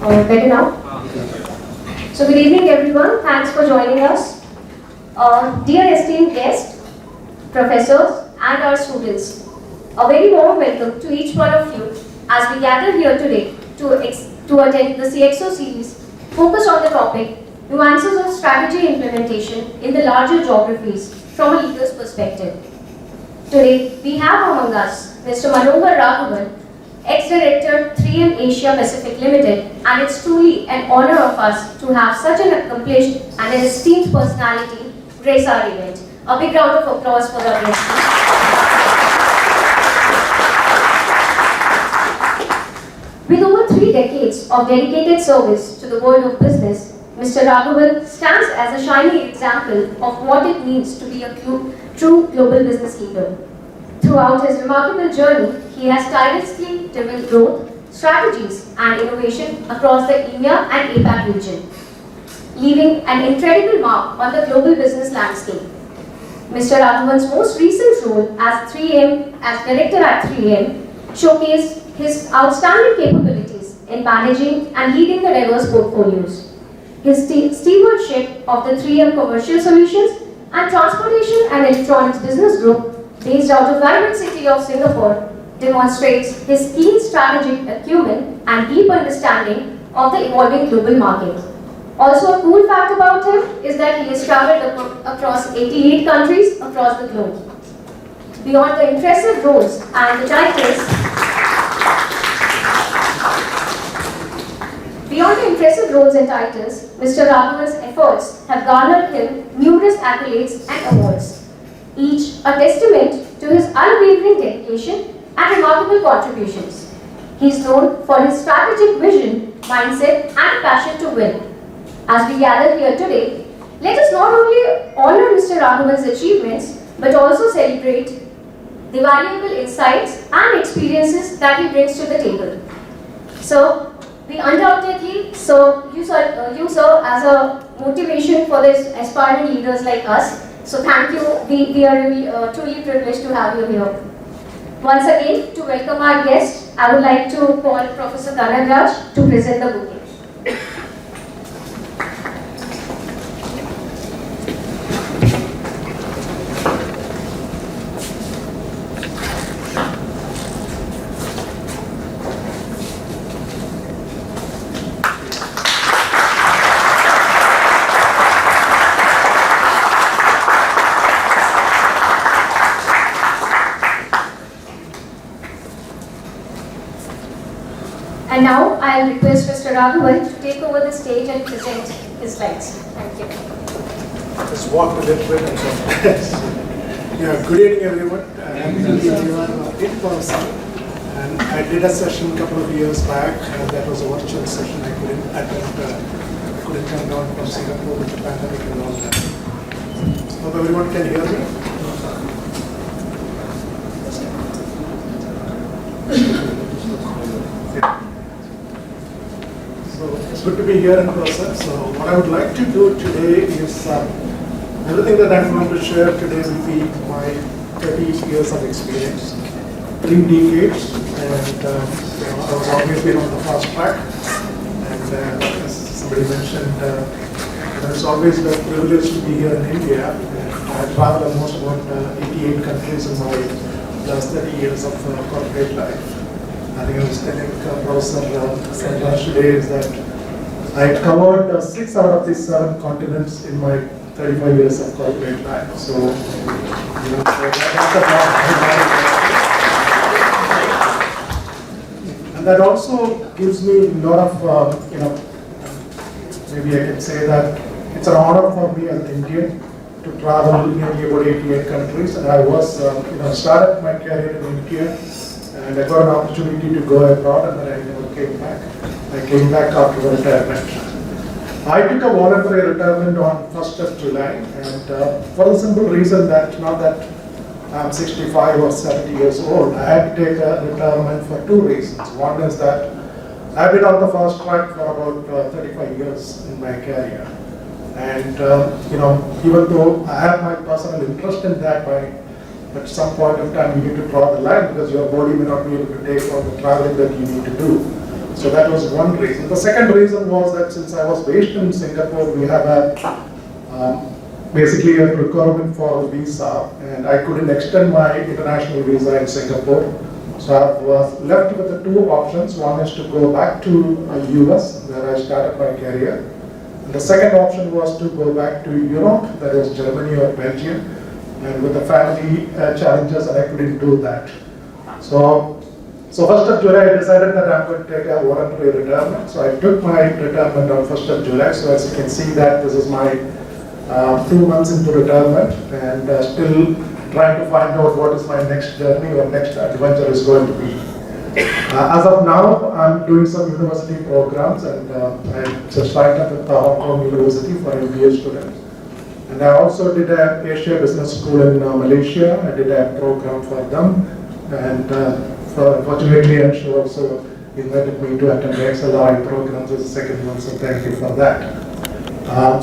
Better now? So good evening everyone, thanks for joining us. Dear esteemed guests, professors and our students, a very warm welcome to each one of you as we gather here today to attend the CXO series focused on the topic Nuances of Strategy Implementation in the Larger Geographies from a Leader's Perspective. Today we have among us Mr. Manohar Raghavan, ex-director 3M Asia Pacific Limited, and it's truly an honor of us to have such an accomplished and an esteemed personality grace our event. A big round of applause for our guest. With over 3 decades of dedicated service to the world of business, Mr. Raghavan stands as a shining example of what it means to be a true global business leader. Throughout his remarkable journey, he has tirelessly driven growth, strategies and innovation across the EMEA and APAC region, leaving an incredible mark on the global business landscape. Mr. Raghavan's most recent role as director at 3M showcased his outstanding capabilities in managing and leading the diverse portfolios. His stewardship of the 3M Commercial Solutions and Transportation and Electronics Business Group, based out of vibrant city of Singapore, demonstrates his keen strategic acumen and deep understanding of the evolving global market. Also, a cool fact about him is that he has traveled across 88 countries across the globe. Beyond the impressive roles and the titles, Mr. Raghavan's efforts have garnered him numerous accolades and awards, each a testament to his unwavering dedication and remarkable contributions. He is known for his strategic vision, mindset and passion to win. As we gather here today, let us not only honor Mr. Raghavan's achievements, but also celebrate the valuable insights and experiences that he brings to the table. So, we undoubtedly you serve as a motivation for these aspiring leaders like us. So thank you. We are really, truly privileged to have you here. Once again, to welcome our guest, I would like to call Professor Dhananraj to present the bouquet. And now I'll request Mr. Raghavan to take over the stage and present his slides. Thank you. Just walk a little bit. Yeah, good evening everyone. I'm in person, and I did a session a couple of years back, and that was a virtual session. I couldn't attend. I couldn't come down from Singapore with the pandemic and all that. Hope everyone can hear me. It's good to be here in person. So what I would like to do today is everything that I'm going to share today will be my 30 years of experience, 3 decades, and I was always been on the fast track. And as somebody mentioned, it's always a privilege to be here in India. I've traveled almost about 88 countries in my last 30 years of corporate life. I think I was telling Professor Santosh today is that I covered 6 out of these 7 continents in my 35 years of corporate life. So, that's and that also gives me a lot of, maybe I can say that it's an honor for me as an Indian to travel nearly about 88 countries. And I was, started my career in India. And I got an opportunity to go abroad, and then I never came back. I came back after retirement. I took a voluntary retirement on 1st of July, and for the simple reason that not that I'm 65 or 70 years old, I had to take a retirement for 2 reasons. One is that I've been on the fast track for about 35 years in my career. And even though I have my personal interest in that, at some point of time you need to draw the line because your body may not be able to take all the traveling that you need to do. So that was one reason. The second reason was that since I was based in Singapore, we have basically a requirement for a visa, and I couldn't extend my international visa in Singapore. So I was left with the two options. One is to go back to US, where I started my career. And the second option was to go back to Europe, that is Germany or Belgium. And with the family challenges, I couldn't do that. So 1st of July, I decided that I'm going to take a voluntary retirement. So I took my retirement on 1st of July. So as you can see that this is my 2 months into retirement, and still trying to find out what is my next journey or next adventure is going to be. As of now, I'm doing some university programs, and I just signed up with Hong Kong University for MBA students. And I also did an Asia Business School in Malaysia. I did a program for them, and fortunately, she also invited me to attend the XLRI programs as a second one, so thank you for that.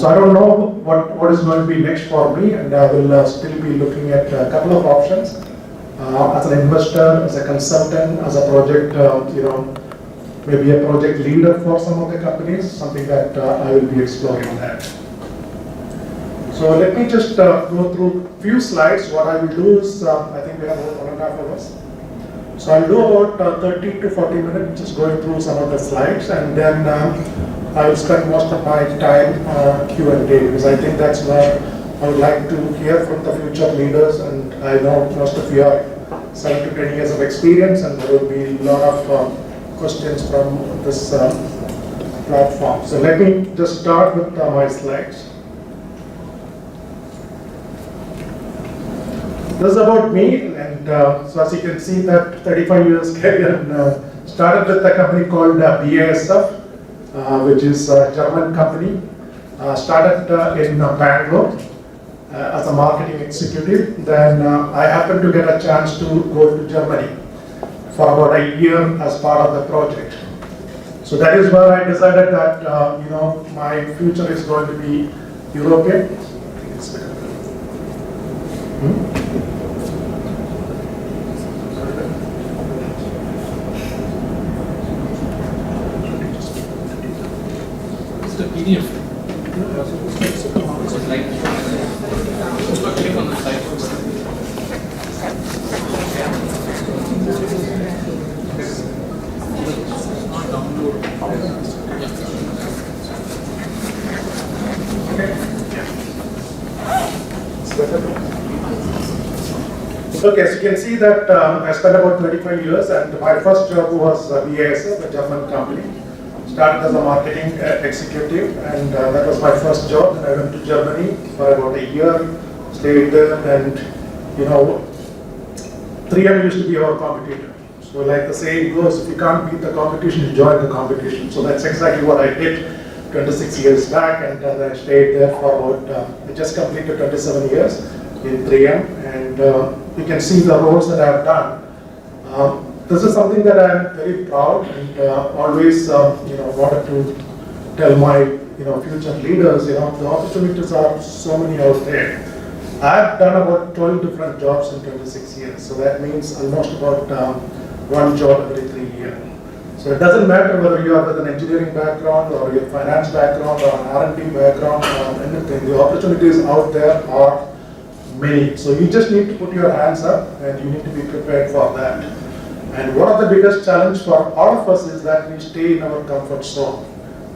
So I don't know what is going to be next for me, and I will still be looking at a couple of options. As an investor, as a consultant, as a project, maybe a project leader for some of the companies, something that I will be exploring that. So let me just go through a few slides. What I will do is, I think we have about 1.5 hours. So I'll do about 30 to 40 minutes just going through some of the slides, and then I will spend most of my time Q&A, because I think that's where I would like to hear from the future leaders, and I know most of you are 7 to 10 years of experience, and there will be a lot of questions from this platform. So let me just start with my slides. This is about me, and so as you can see that 35 years career, and started with a company called BASF, which is a German company. Started in Bangalore as a marketing executive. Then I happened to get a chance to go to Germany for about a year as part of the project. So that is where I decided that my future is going to be European. The PDF. Like, click on the site. Not download. Okay, so you can see that I spent about 35 years, and my first job was BASF, a German company. Started as a marketing executive, and that was my first job. And I went to Germany for about a year, stayed there, and 3M used to be our competitor. So like the saying goes, if you can't beat the competition, you join the competition. So that's exactly what I did 26 years back, and I stayed there for about, I just completed 27 years in 3M, and you can see the roles that I have done. This is something that I'm very proud, and always wanted to tell my future leaders, the opportunities are so many out there. I've done about 12 different jobs in 26 years, so that means almost about one job every 3 years. So it doesn't matter whether you are with an engineering background or your finance background or an R&D background or anything, the opportunities out there are many. So you just need to put your hands up, and you need to be prepared for that. And one of the biggest challenge for all of us is that we stay in our comfort zone.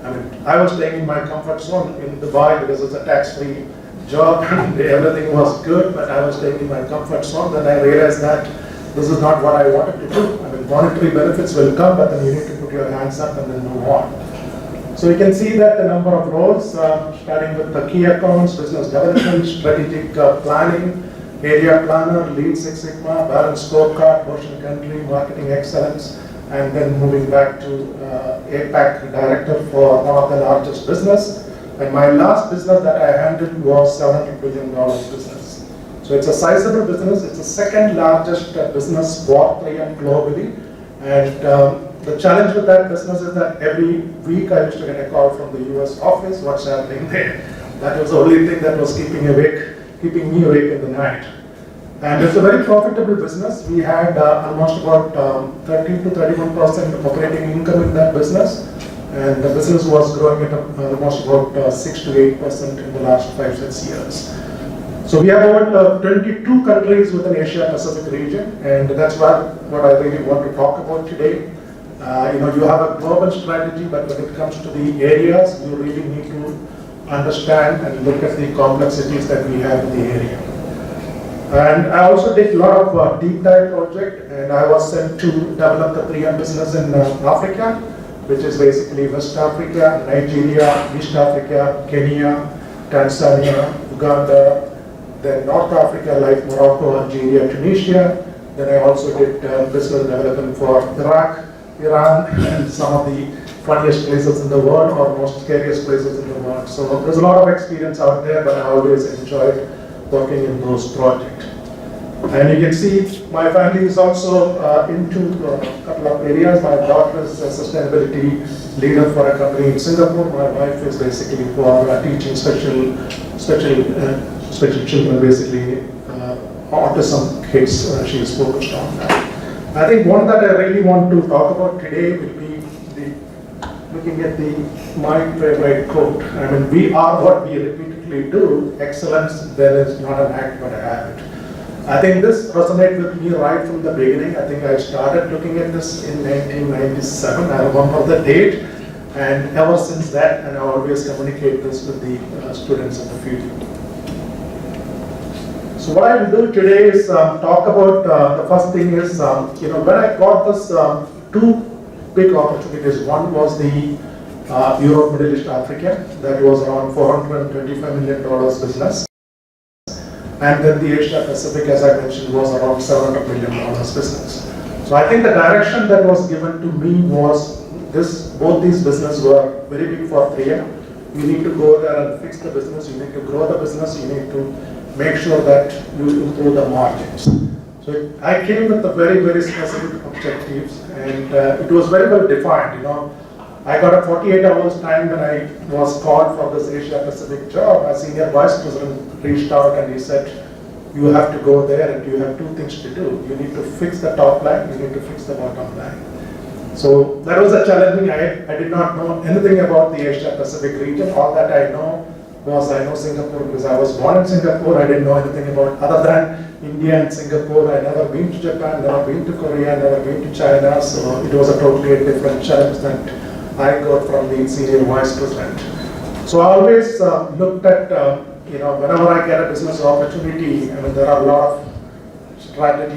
I mean, I was staying in my comfort zone in Dubai because it's a tax-free job and everything was good, but I was staying in my comfort zone. Then I realized that this is not what I wanted to do. I mean, monetary benefits will come, but then you need to put your hands up and then move on. So you can see that the number of roles, starting with the key accounts, business development, strategic planning, area planner, lead Six Sigma, balance scorecard, motion country, marketing excellence, and then moving back to APAC director for one of the largest business. And my last business that I handled was $700 billion business. So it's a sizable business. It's the second largest business for 3M globally. And the challenge with that business is that every week I used to get a call from the US office, what's happening there. That was the only thing that was keeping me awake in the night. And it's a very profitable business. We had almost about 30 to 31% operating income in that business. And the business was growing at almost about 6 to 8% in the last 5-6 years. So we have over 22 countries within Asia Pacific region, and that's what I really want to talk about today. You have a global strategy, but when it comes to the areas, you really need to understand and look at the complexities that we have in the area. And I also did a lot of deep dive project, and I was sent to develop the 3M business in Africa, which is basically West Africa, Nigeria, East Africa, Kenya, Tanzania, Uganda, then North Africa like Morocco, Algeria, Tunisia. Then I also did business development for Iraq, Iran, and some of the funniest places in the world or most scariest places in the world. So there's a lot of experience out there, but I always enjoyed working in those projects. And you can see my family is also into a couple of areas. My daughter is a sustainability leader for a company in Singapore. My wife is basically for teaching special children, basically autism kids. She is focused on that. I think one that I really want to talk about today will be looking at my favorite quote. I mean, we are what we repeatedly do. Excellence then is not an act but a habit. I think this resonated with me right from the beginning. I think I started looking at this in 1997. I remember the date, and ever since that, and I always communicate this with the students in the field. So what I will do today is talk about the first thing is, when I got this two big opportunities. One was the Europe, Middle East, Africa. That was around $425 million business. And then the Asia Pacific, as I mentioned, was around $700 million business. So I think the direction that was given to me was both these businesses were very big for 3M. You need to go there and fix the business, you need to grow the business, you need to make sure that you improve the margins. So I came with the very, very specific objectives, and it was very well defined. I got a 48 hours time when I was called for this Asia Pacific job. A senior vice president reached out and he said, you have to go there and you have two things to do. You need to fix the top line, you need to fix the bottom line. So that was a challenging. I did not know anything about the Asia Pacific region. All that I know Singapore because I was born in Singapore. I didn't know anything about other than India and Singapore. I never been to Japan, never been to Korea, never been to China. So it was a totally different challenge that I got from the senior vice president. So I always looked at, whenever I get a business opportunity, there are a lot of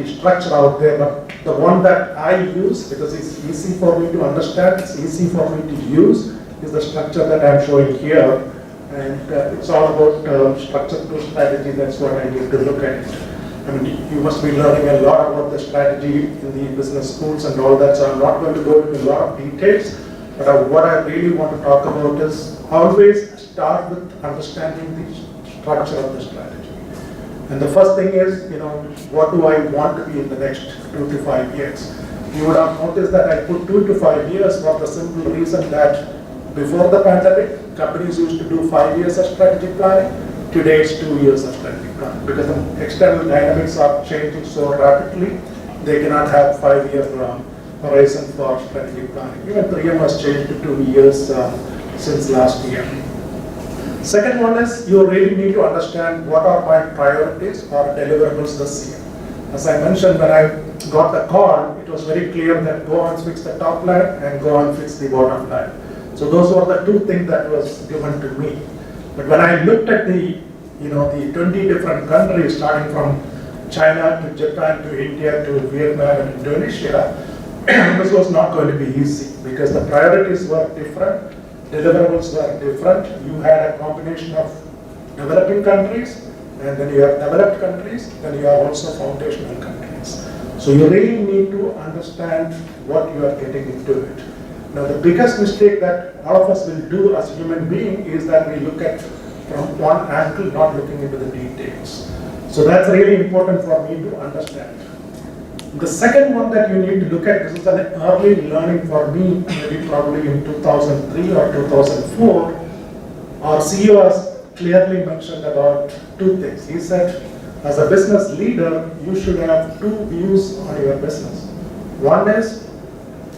structure out there, but the one that I use, because it's easy for me to understand, it's easy for me to use, is the structure that I'm showing here. And it's all about structure to strategy. That's what I need to look at it. You must be learning a lot about the strategy in the business schools and all that, so I'm not going to go into a lot of details. But what I really want to talk about is always start with understanding the structure of the strategy. And the first thing is, what do I want to be in the next 2 to 5 years? You would have noticed that I put 2 to 5 years for the simple reason that before the pandemic, companies used to do 5 years of strategic planning. Today it's 2 years of strategic planning because the external dynamics are changing so rapidly. They cannot have 5-year horizon for strategic planning. Even 3M has changed to 2 years since last year. Second one is you really need to understand what are my priorities or deliverables this year. As I mentioned, when I got the call, it was very clear that go and fix the top line and go and fix the bottom line. So those were the two things that was given to me. But when I looked at the 20 different countries, starting from China to Japan to India to Vietnam and Indonesia, this was not going to be easy because the priorities were different, deliverables were different. You had a combination of developing countries, and then you have developed countries, then you have also foundational countries. So you really need to understand what you are getting into it. Now the biggest mistake that all of us will do as a human being is that we look at from one angle, not looking into the details. So that's really important for me to understand. The second one that you need to look at, this is an early learning for me, maybe probably in 2003 or 2004, our CEO has clearly mentioned about two things. He said, As a business leader, you should have two views on your business. One is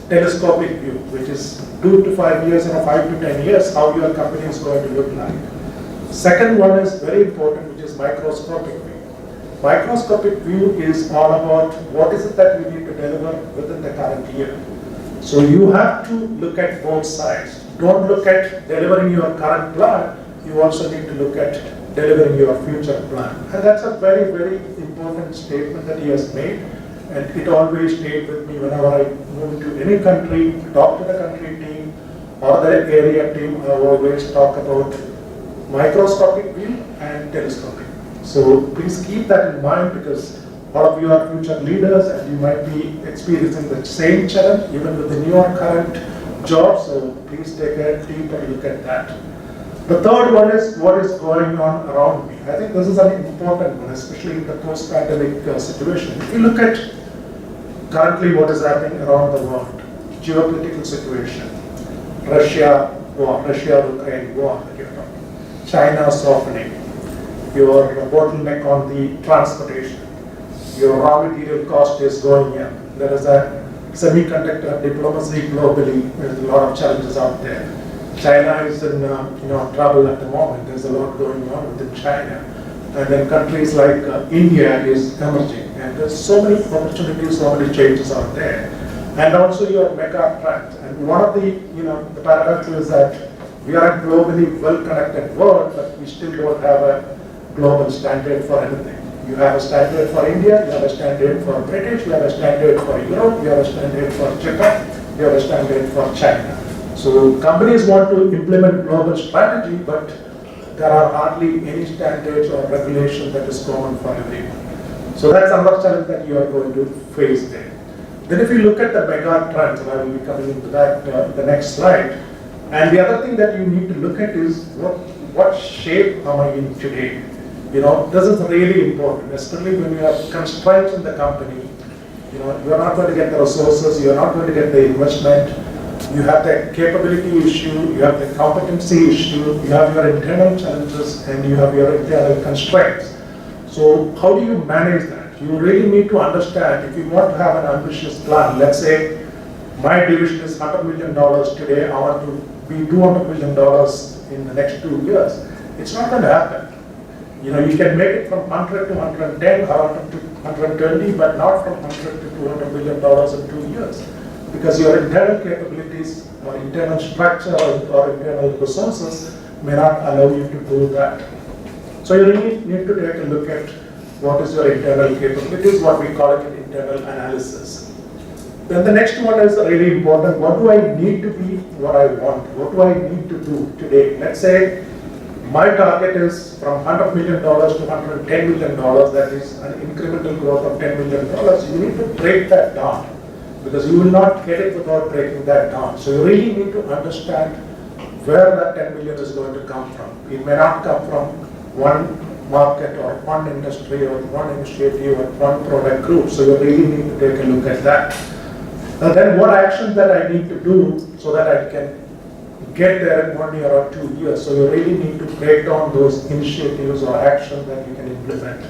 telescopic view, which is 2 to 5 years and 5 to 10 years, how your company is going to look like. Second one is very important, which is microscopic view. Microscopic view is all about what is it that we need to deliver within the current year. So you have to look at both sides. Don't look at delivering your current plan, you also need to look at delivering your future plan. And that's a very, very important statement that he has made. And it always stayed with me whenever I move to any country, talk to the country team or the area team. I always talk about microscopic view and telescopic. So please keep that in mind, because all of you are future leaders and you might be experiencing the same challenge even with the new or current job. So please take a deeper look at that. The third one is what is going on around me. I think this is an important one, especially in the post-pandemic situation. If you look at currently what is happening around the world, geopolitical situation, Russia war, Russia-Ukraine war, China softening, your bottleneck on the transportation, your raw material cost is going up. There is a semiconductor diplomacy globally. There's a lot of challenges out there. China is in trouble at the moment. There's a lot going on within China. And then countries like India is emerging. And there's so many opportunities, so many changes out there. And also your mega trends. And one of the paradoxes is that we are a globally well-connected world, but we still don't have a global standard for anything. You have a standard for India, you have a standard for British, you have a standard for Europe, you have a standard for Japan, you have a standard for China. So companies want to implement global strategy, but there are hardly any standards or regulations that is common for everyone. So that's another challenge that you are going to face there. Then if you look at the mega trends, and I will be coming into that the next slide, and the other thing that you need to look at is what shape am I in today? This is really important, especially when you have constraints in the company. You are not going to get the resources, you are not going to get the investment, you have the capability issue, you have the competency issue, you have your internal challenges, and you have your internal constraints. So how do you manage that? You really need to understand, if you want to have an ambitious plan, let's say my division is $100 million today, I want to be $200 million in the next 2 years. It's not going to happen. You can make it from 100 to 110, 100 to 120, but not from 100 to $200 million in 2 years. Because your internal capabilities or internal structure or internal resources may not allow you to do that. So you really need to take a look at what is your internal capabilities, what we call it an internal analysis. Then the next one is really important. What do I need to be what I want? What do I need to do today? Let's say my target is from $100 million to $110 million. That is an incremental growth of $10 million. You need to break that down, because you will not get it without breaking that down. So you really need to understand where that 10 million is going to come from. It may not come from one market or one industry or one initiative or one product group. So you really need to take a look at that. And then what actions that I need to do so that I can get there in 1 year or 2 years. So you really need to break down those initiatives or actions that you can implement.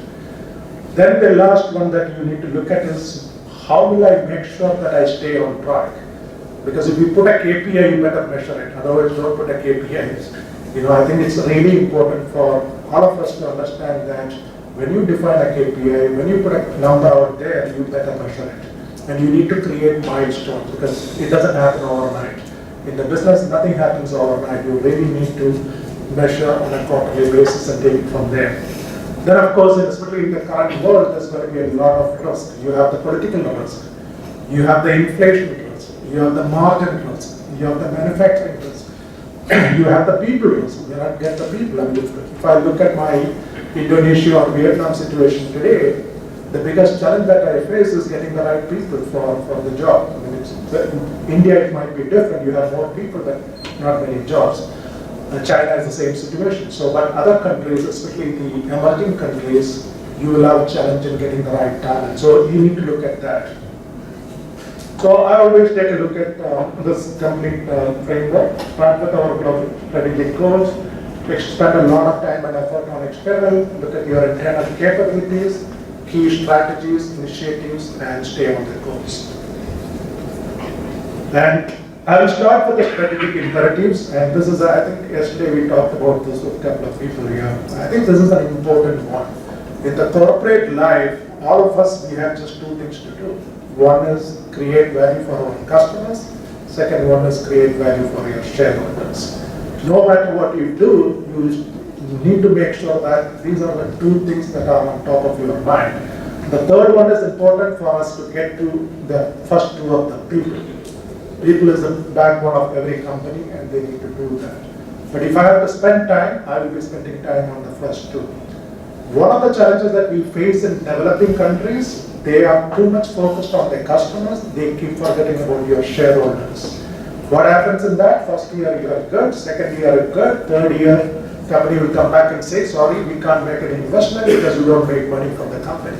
Then the last one that you need to look at is, how will I make sure that I stay on track? Because if you put a KPI, you better measure it. Otherwise, don't put a KPI. I think it's really important for all of us to understand that when you define a KPI, when you put a number out there, you better measure it. And you need to create milestones, because it doesn't happen overnight. In the business, nothing happens overnight. You really need to measure on a quarterly basis and take it from there. Then, of course, especially in the current world, there's going to be a lot of risk. You have the political risk, you have the inflation risk, you have the margin risk, you have the manufacturing risk, you have the people risk. You not get the people. If I look at my Indonesia or Vietnam situation today, the biggest challenge that I face is getting the right people for the job. In India, it might be different. You have more people, but not many jobs. China is the same situation. So, but other countries, especially the emerging countries, you will have a challenge in getting the right talent. So you need to look at that. So I always take a look at this complete framework, start with our global strategic goals, spend a lot of time and effort on external, look at your internal capabilities, key strategies, initiatives, and stay on the course. And I will start with the strategic imperatives, and this is, I think yesterday we talked about this with a couple of people here. I think this is an important one. In the corporate life, all of us, we have just two things to do. One is create value for our customers. Second one is create value for your shareholders. No matter what you do, you need to make sure that these are the two things that are on top of your mind. The third one is important for us to get to the first two of the people. People is the backbone of every company and they need to do that. But if I have to spend time, I will be spending time on the first two. One of the challenges that we face in developing countries, they are too much focused on their customers, they keep forgetting about your shareholders. What happens in that? First year you are good, second year you are good, third year company will come back and say, sorry, we can't make an investment because we don't make money from the company.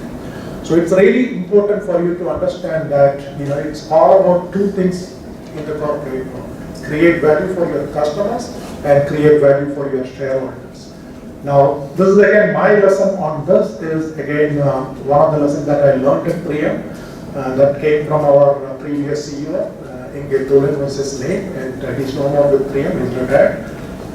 So it's really important for you to understand that it's all about two things in the corporate world. Create value for your customers and create value for your shareholders. Now, this is again my lesson on this is again one of the lessons that I learned in Priyam that came from our previous CEO, Inge Tulin was his name, and he's no more with Priyam, he's retired.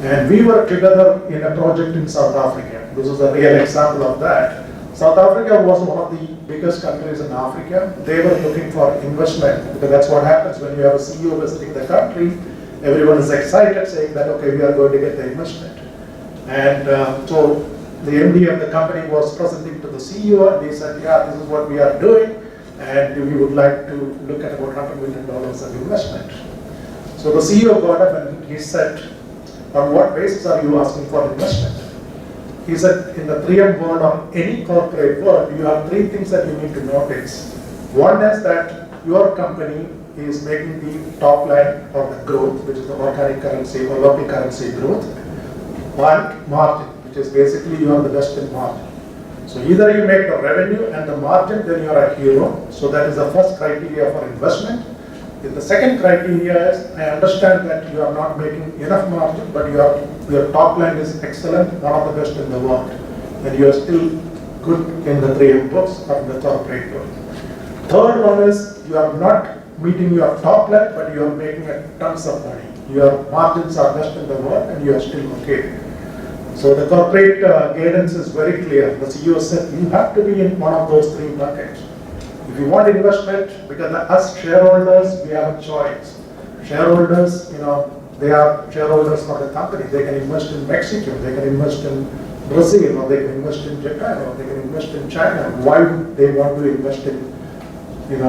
And we were together in a project in South Africa. This is a real example of that. South Africa was one of the biggest countries in Africa. They were looking for investment because that's what happens when you have a CEO visiting the country. Everyone is excited saying that, okay, we are going to get the investment. And so the MD of the company was presenting to the CEO and he said, yeah, this is what we are doing and we would like to look at about $100 million of investment. So the CEO got up and he said, on what basis are you asking for investment? He said, in the Priyam world or any corporate world, you have three things that you need to notice. One is that your company is making the top line or the growth, which is the organic currency or local currency growth. One, margin, which is basically you are the best in margin. So either you make the revenue and the margin, then you are a hero. So that is the first criteria for investment. The second criteria is, I understand that you are not making enough margin, but your top line is excellent, one of the best in the world, and you are still good in the Priyam books or in the corporate world. Third one is, you are not meeting your top line, but you are making tons of money. Your margins are best in the world, and you are still okay. So the corporate guidance is very clear. The CEO said, you have to be in one of those three buckets. If you want investment, because us shareholders, we have a choice. Shareholders, they are shareholders for the company. They can invest in Mexico, they can invest in Brazil, or they can invest in Japan, or they can invest in China. Why would they want to invest in,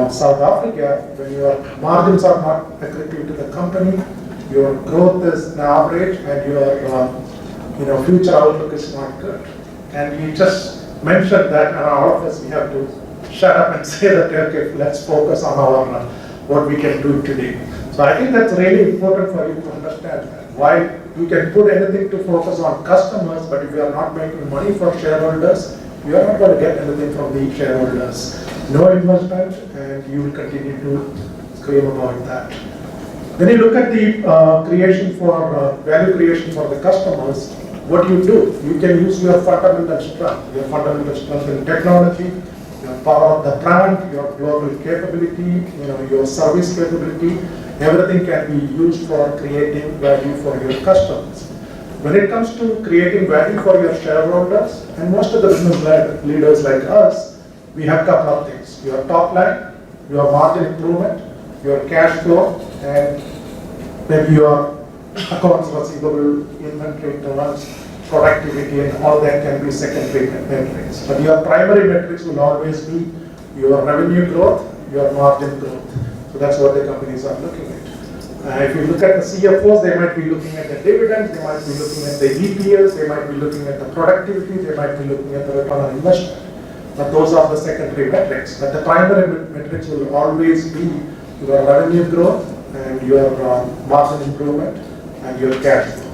South Africa when your margins are not accretive to the company, your growth is an average, and your, future outlook is not good. And you just mentioned that, and all of us, we have to shut up and say that, okay, let's focus on our what we can do today. So I think that's really important for you to understand that. Why you can put anything to focus on customers, but if you are not making money for shareholders, you are not going to get anything from the shareholders. No investment, and you will continue to scream about that. When you look at the value creation for the customers, what you do, you can use your fundamental strength in technology, your power of the brand, your global capability, your service capability, everything can be used for creating value for your customers. When it comes to creating value for your shareholders, and most of the business leaders like us, we have a couple of things. Your top line, your margin improvement, your cash flow, and maybe your accounts receivable, inventory turns, productivity, and all that can be secondary metrics. But your primary metrics will always be your revenue growth, your margin growth. So that's what the companies are looking at. If you look at the CFOs, they might be looking at the dividends, they might be looking at the EPS, they might be looking at the productivity, they might be looking at the return on investment. But those are the secondary metrics. But the primary metrics will always be your revenue growth and your margin improvement and your cash flow.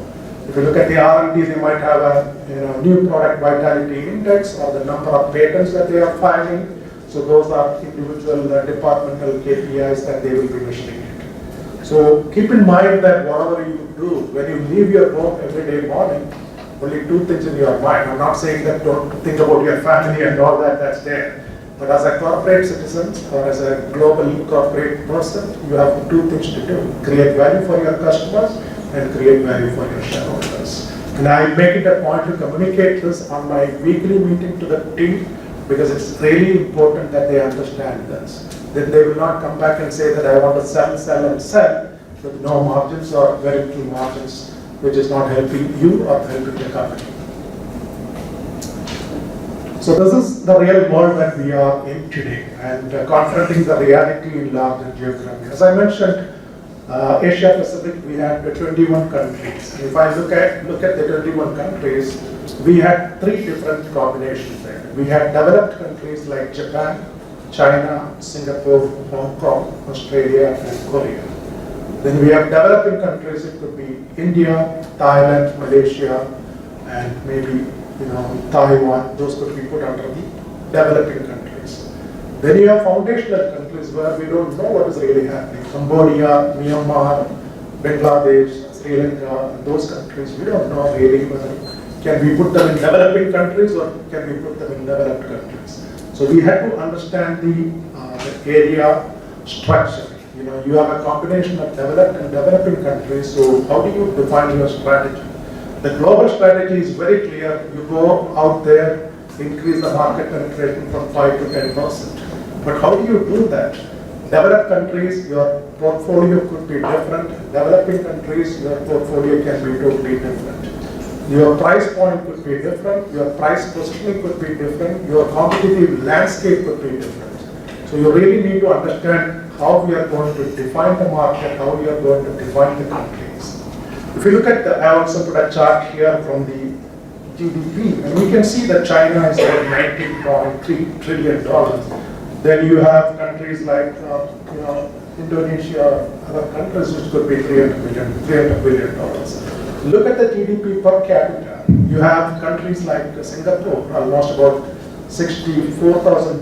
If you look at the R&D, they might have a new product vitality index or the number of patents that they are filing. So those are individual departmental KPIs that they will be measuring it. So keep in mind that whatever you do, when you leave your home every day morning, only two things in your mind. I'm not saying that don't think about your family and all that, that's there. But as a corporate citizen or as a global corporate person, you have two things to do. Create value for your customers and create value for your shareholders. And I make it a point to communicate this on my weekly meeting to the team because it's really important that they understand this. That they will not come back and say that I want to sell, sell and sell with no margins or very few margins, which is not helping you or helping the company. So this is the real world that we are in today and confronting the reality in larger geography. As I mentioned, Asia Pacific, we had 21 countries. If I look at the 21 countries, we had three different combinations there. We had developed countries like Japan, China, Singapore, Hong Kong, Australia, and Korea. Then we have developing countries, it could be India, Thailand, Malaysia, and maybe Taiwan. Those could be put under the developing countries. Then you have foundational countries where we don't know what is really happening. Cambodia, Myanmar, Bangladesh, Sri Lanka, those countries, we don't know really whether can we put them in developing countries or can we put them in developed countries. So we had to understand the area structure. You have a combination of developed and developing countries, so how do you define your strategy? The global strategy is very clear. You go out there, increase the market penetration from 5 to 10%. But how do you do that? Developed countries, your portfolio could be different. Developing countries, your portfolio can be totally different. Your price point could be different. Your price positioning could be different. Your competitive landscape could be different. So you really need to understand how we are going to define the market, how we are going to define the countries. If you look at I also put a chart here from the GDP, and we can see that China is about $19.3 trillion. Then you have countries like Indonesia, other countries which could be $300 billion. Look at the GDP per capita. You have countries like Singapore, almost about $64,000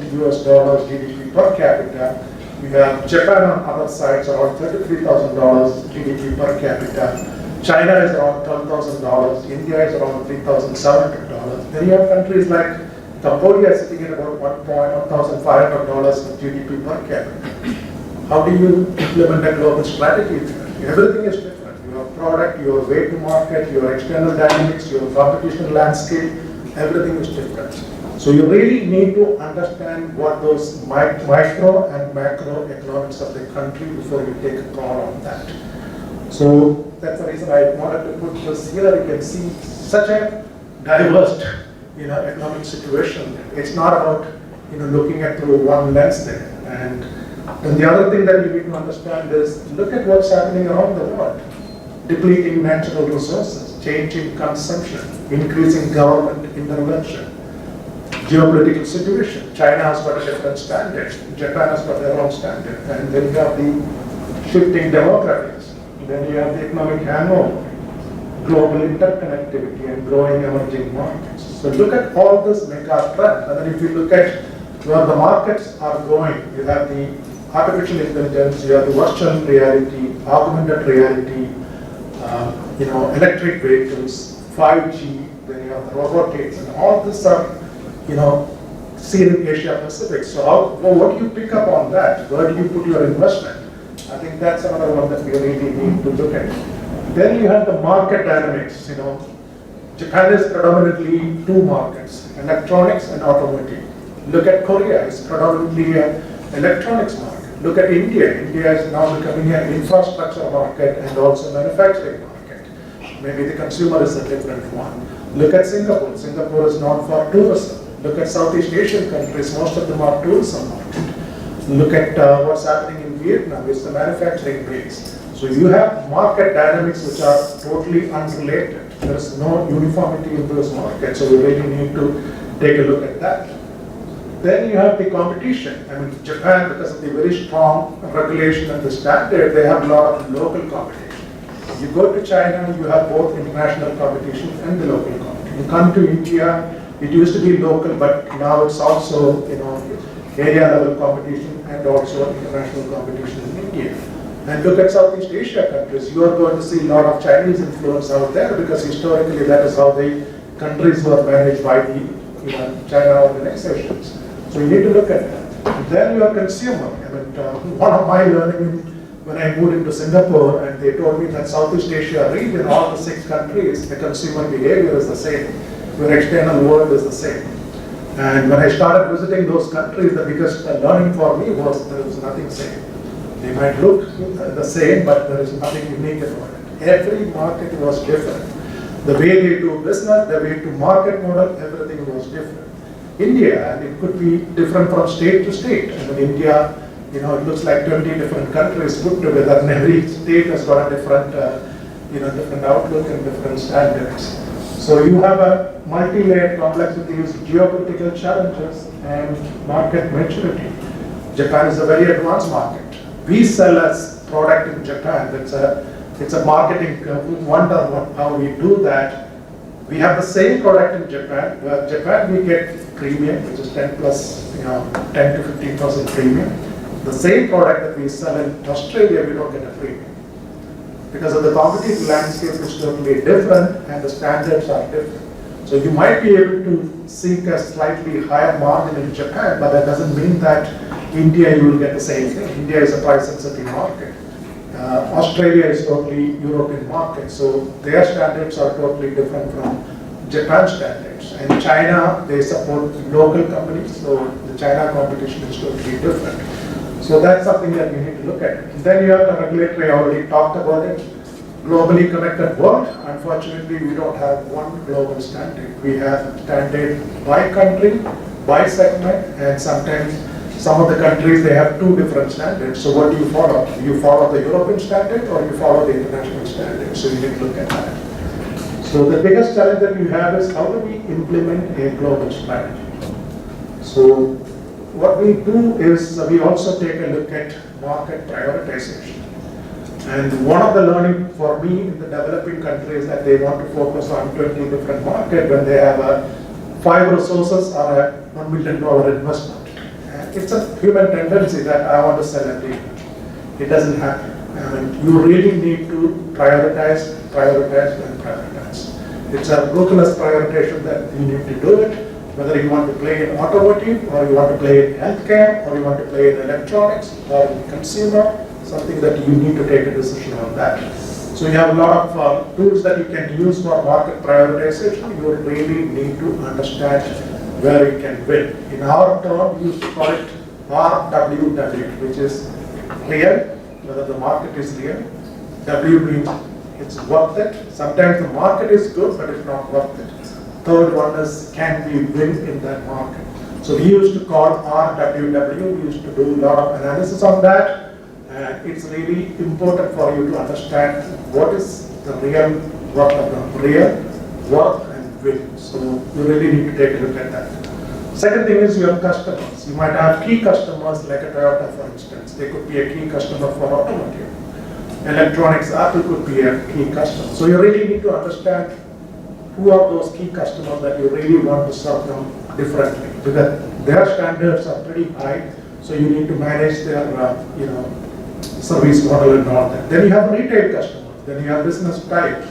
GDP per capita. We have Japan on other sides, around $33,000 GDP per capita. China is around $12,000. India is around $3,700. Then you have countries like Cambodia sitting at about $1,500 of GDP per capita. How do you implement a global strategy? Everything is different. Your product, your way to market, your external dynamics, your competition landscape, everything is different. So you really need to understand what those micro and macro economics of the country before you take a call on that. So that's the reason I wanted to put this here. You can see such a diverse, economic situation. It's not about, looking at through one lens there. And then the other thing that you need to understand is look at what's happening around the world. Depleting natural resources, changing consumption, increasing government intervention, geopolitical situation. China has got a different standard. Japan has got their own standard. And then you have the shifting demographics. Then you have the economic hangover, global interconnectivity, and growing emerging markets. So look at all this mega trend. And then if you look at where the markets are going, you have the artificial intelligence, you have the virtual reality, augmented reality, electric vehicles, 5G, then you have the robotics, and all this are, seen in Asia Pacific. So what do you pick up on that? Where do you put your investment? I think that's another one that we really need to look at. Then you have the market dynamics. Japan is predominantly two markets, electronics and automotive. Look at Korea, it's predominantly an electronics market. Look at India. India is now becoming an infrastructure market and also manufacturing market. Maybe the consumer is a different one. Look at Singapore. Singapore is known for tourism. Look at Southeast Asian countries, most of them are tourism market. Look at what's happening in Vietnam, it's the manufacturing base. So you have market dynamics which are totally unrelated. There is no uniformity in those markets, so we really need to take a look at that. Then you have the competition. Japan, because of the very strong regulation and the standard, they have a lot of local competition. You go to China, you have both international competition and the local competition. You come to India, it used to be local, but now it's also, area level competition and also international competition in India. And look at Southeast Asia countries, you are going to see a lot of Chinese influence out there because historically that is how the countries were managed by the China organizations. So you need to look at that. Then you are consumer. I mean, one of my learning when I moved into Singapore and they told me that Southeast Asia region, all the 6 countries, the consumer behavior is the same. Your external world is the same. And when I started visiting those countries, the biggest learning for me was there was nothing same. They might look the same, but there is nothing unique about it. Every market was different. The way they do business, the way to market model, everything was different. India, and it could be different from state to state. I mean, India, it looks like 20 different countries put together, and every state has got a different, different outlook and different standards. So you have a multi-layered complexities, geopolitical challenges, and market maturity. Japan is a very advanced market. We sell as product in Japan. It's a marketing wonder how we do that. We have the same product in Japan. Where Japan we get premium, which is 10 plus, 10 to 15% premium. The same product that we sell in Australia, we don't get a premium. Because of the competitive landscape is totally different and the standards are different. So you might be able to seek a slightly higher margin in Japan, but that doesn't mean that India you will get the same thing. India is a price sensitive market. Australia is totally European market, so their standards are totally different from Japan's standards. And China, they support local companies, so the China competition is totally different. So that's something that we need to look at. Then you have the regulatory, I already talked about it. Globally connected world, unfortunately we don't have one global standard. We have standard by country, by segment, and sometimes some of the countries they have 2 different standards. So what do you follow? Do you follow the European standard or you follow the international standard? So you need to look at that. So the biggest challenge that you have is how do we implement a global strategy? So what we do is we also take a look at market prioritization. And one of the learning for me in the developing countries that they want to focus on 20 different markets when they have 5 resources or a $1 million investment. It's a human tendency that I want to sell everything. It doesn't happen. I mean, you really need to prioritize, and prioritize. It's a ruthless prioritization that you need to do it. Whether you want to play in automotive, or you want to play in healthcare, or you want to play in electronics, or in consumer, something that you need to take a decision on that. So you have a lot of tools that you can use for market prioritization. You really need to understand where you can win. In our term, we used to call it RWW, which is real, whether the market is real. W means it's worth it. Sometimes the market is good, but it's not worth it. Third one is, can we win in that market? So we used to call RWW, we used to do a lot of analysis on that. And it's really important for you to understand what is the real worth of the real worth and win. So you really need to take a look at that. Second thing is your customers. You might have key customers like a Toyota, for instance. They could be a key customer for automotive. Electronics, Apple could be a key customer. So you really need to understand who are those key customers that you really want to serve them differently, because their standards are pretty high. So you need to manage their, service model and all that. Then you have retail customers. Then you have business type.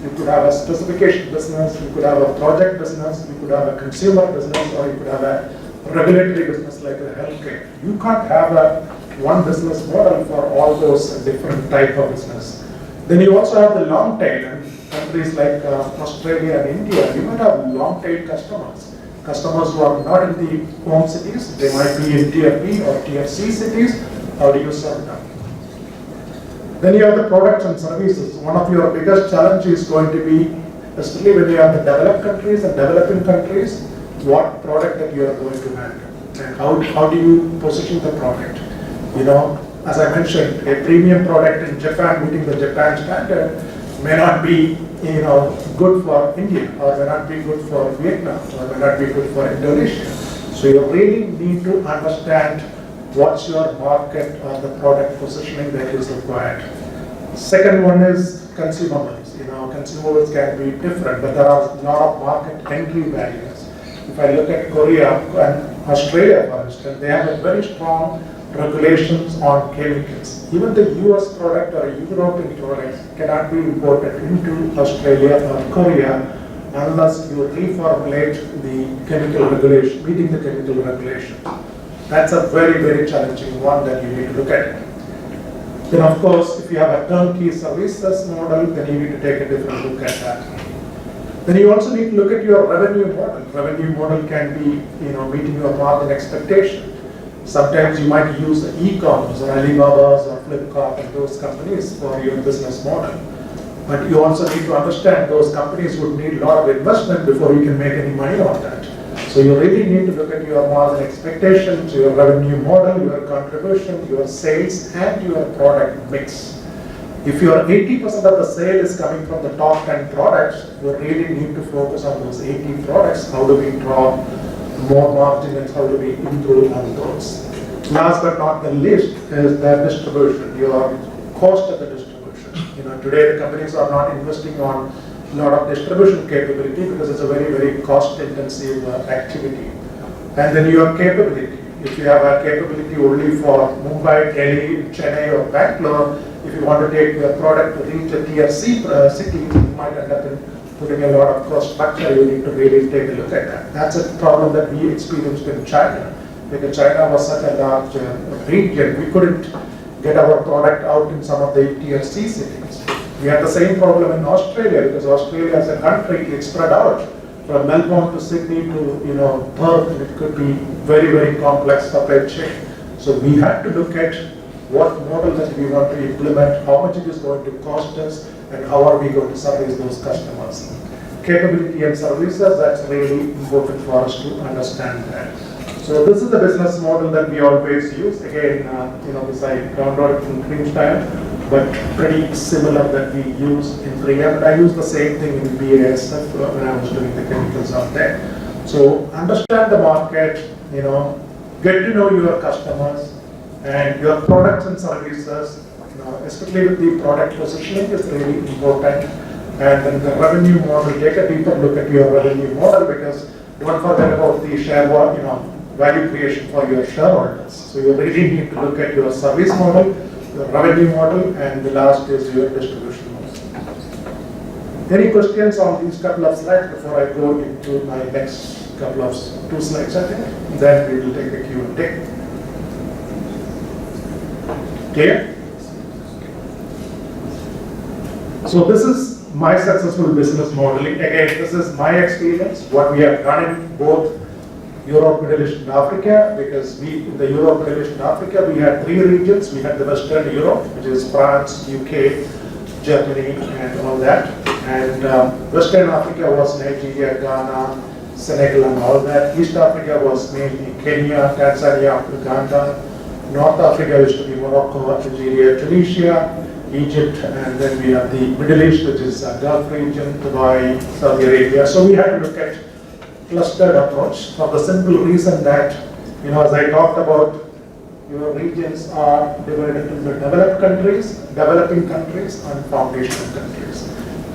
You could have a specification business, you could have a project business, you could have a consumer business, or you could have a regulatory business like a healthcare. You can't have one business model for all those different type of business. Then you also have the long tail. And countries like Australia and India, you might have long tail customers. Customers who are not in the home cities, they might be in tier B or tier C cities. How do you serve them? Then you have the products and services. One of your biggest challenges is going to be, especially when you have the developed countries and developing countries, what product that you are going to handle. And how do you position the product? As I mentioned, a premium product in Japan meeting the Japan standard may not be good for India, or may not be good for Vietnam, or may not be good for Indonesia. So you really need to understand what's your market or the product positioning that is required. Second one is consumables. Consumables can be different, but there are a lot of market entry barriers. If I look at Korea and Australia, for instance, they have a very strong regulations on chemicals. Even the US product or a European product cannot be imported into Australia or Korea unless you reformulate the chemical regulation, meeting the chemical regulation. That's a very, very challenging one that you need to look at. Then of course, if you have a turnkey services model, then you need to take a different look at that. Then you also need to look at your revenue model. Revenue model can be, meeting your margin expectation. Sometimes you might use e-commerce or Alibaba's or Flipkart and those companies for your business model. But you also need to understand those companies would need a lot of investment before you can make any money on that. So you really need to look at your margin expectations, your revenue model, your contribution, your sales, and your product mix. If your 80% of the sale is coming from the top 10 products, you really need to focus on those 80 products. How do we draw more margin and how do we improve on those? Last but not the least is the distribution, your cost of the distribution. Today the companies are not investing on a lot of distribution capability because it's a very, very cost-intensive activity. And then your capability. If you have a capability only for Mumbai, Delhi, Chennai, or Bangalore, if you want to take your product to reach a tier C city, you might end up in putting a lot of cost structure. You need to really take a look at that. That's a problem that we experienced in China. Because China was such a large region, we couldn't get our product out in some of the tier C cities. We had the same problem in Australia because Australia as a country is spread out from Melbourne to Sydney to Perth, and it could be very, very complex supply chain. So we had to look at what model that we want to implement, how much it is going to cost us, and how are we going to service those customers. Capability and services, that's really important for us to understand that. So this is the business model that we always use. Again, this I downloaded from Creamstyle, but pretty similar that we use in 3M. But I use the same thing in BASF when I was doing the chemicals out there. So understand the market, get to know your customers and your products and services, especially with the product positioning is really important. And then the revenue model, take a deeper look at your revenue model because don't forget about the share, value creation for your shareholders. So you really need to look at your service model, your revenue model, and the last is your distribution model. Any questions on these couple of slides before I go into my next couple of 2 slides, I think? Then we will take a Q&A. Clear? So this is my successful business modeling. Again, this is my experience, what we have done in both Europe, Middle East, and Africa, because in the Europe, Middle East, and Africa, we had 3 regions. We had the Western Europe, which is France, UK, Germany, and all that. And Western Africa was Nigeria, Ghana, Senegal, and all that. East Africa was mainly Kenya, Tanzania, Uganda. North Africa used to be Morocco, Algeria, Tunisia, Egypt, and then we have the Middle East, which is Gulf region, Dubai, Saudi Arabia. So we had to look at clustered approach for the simple reason that, as I talked about, your regions are divided into developed countries, developing countries, and foundational countries.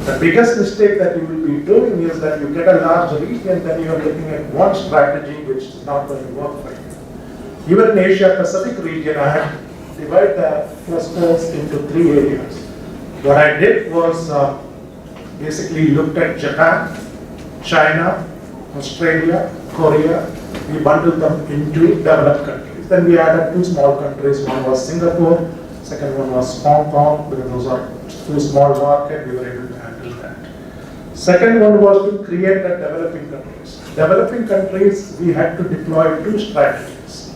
The biggest mistake that you will be doing is that you get a large region, then you are looking at one strategy which is not going to work for you. Even in Asia Pacific region, I had divided the clusters into 3 areas. What I did was basically looked at Japan, China, Australia, Korea. We bundled them into developed countries. Then we added 2 small countries. One was Singapore, second one was Hong Kong, because those are 2 small markets. We were able to handle that. Second one was to create the developing countries. Developing countries, we had to deploy 2 strategies.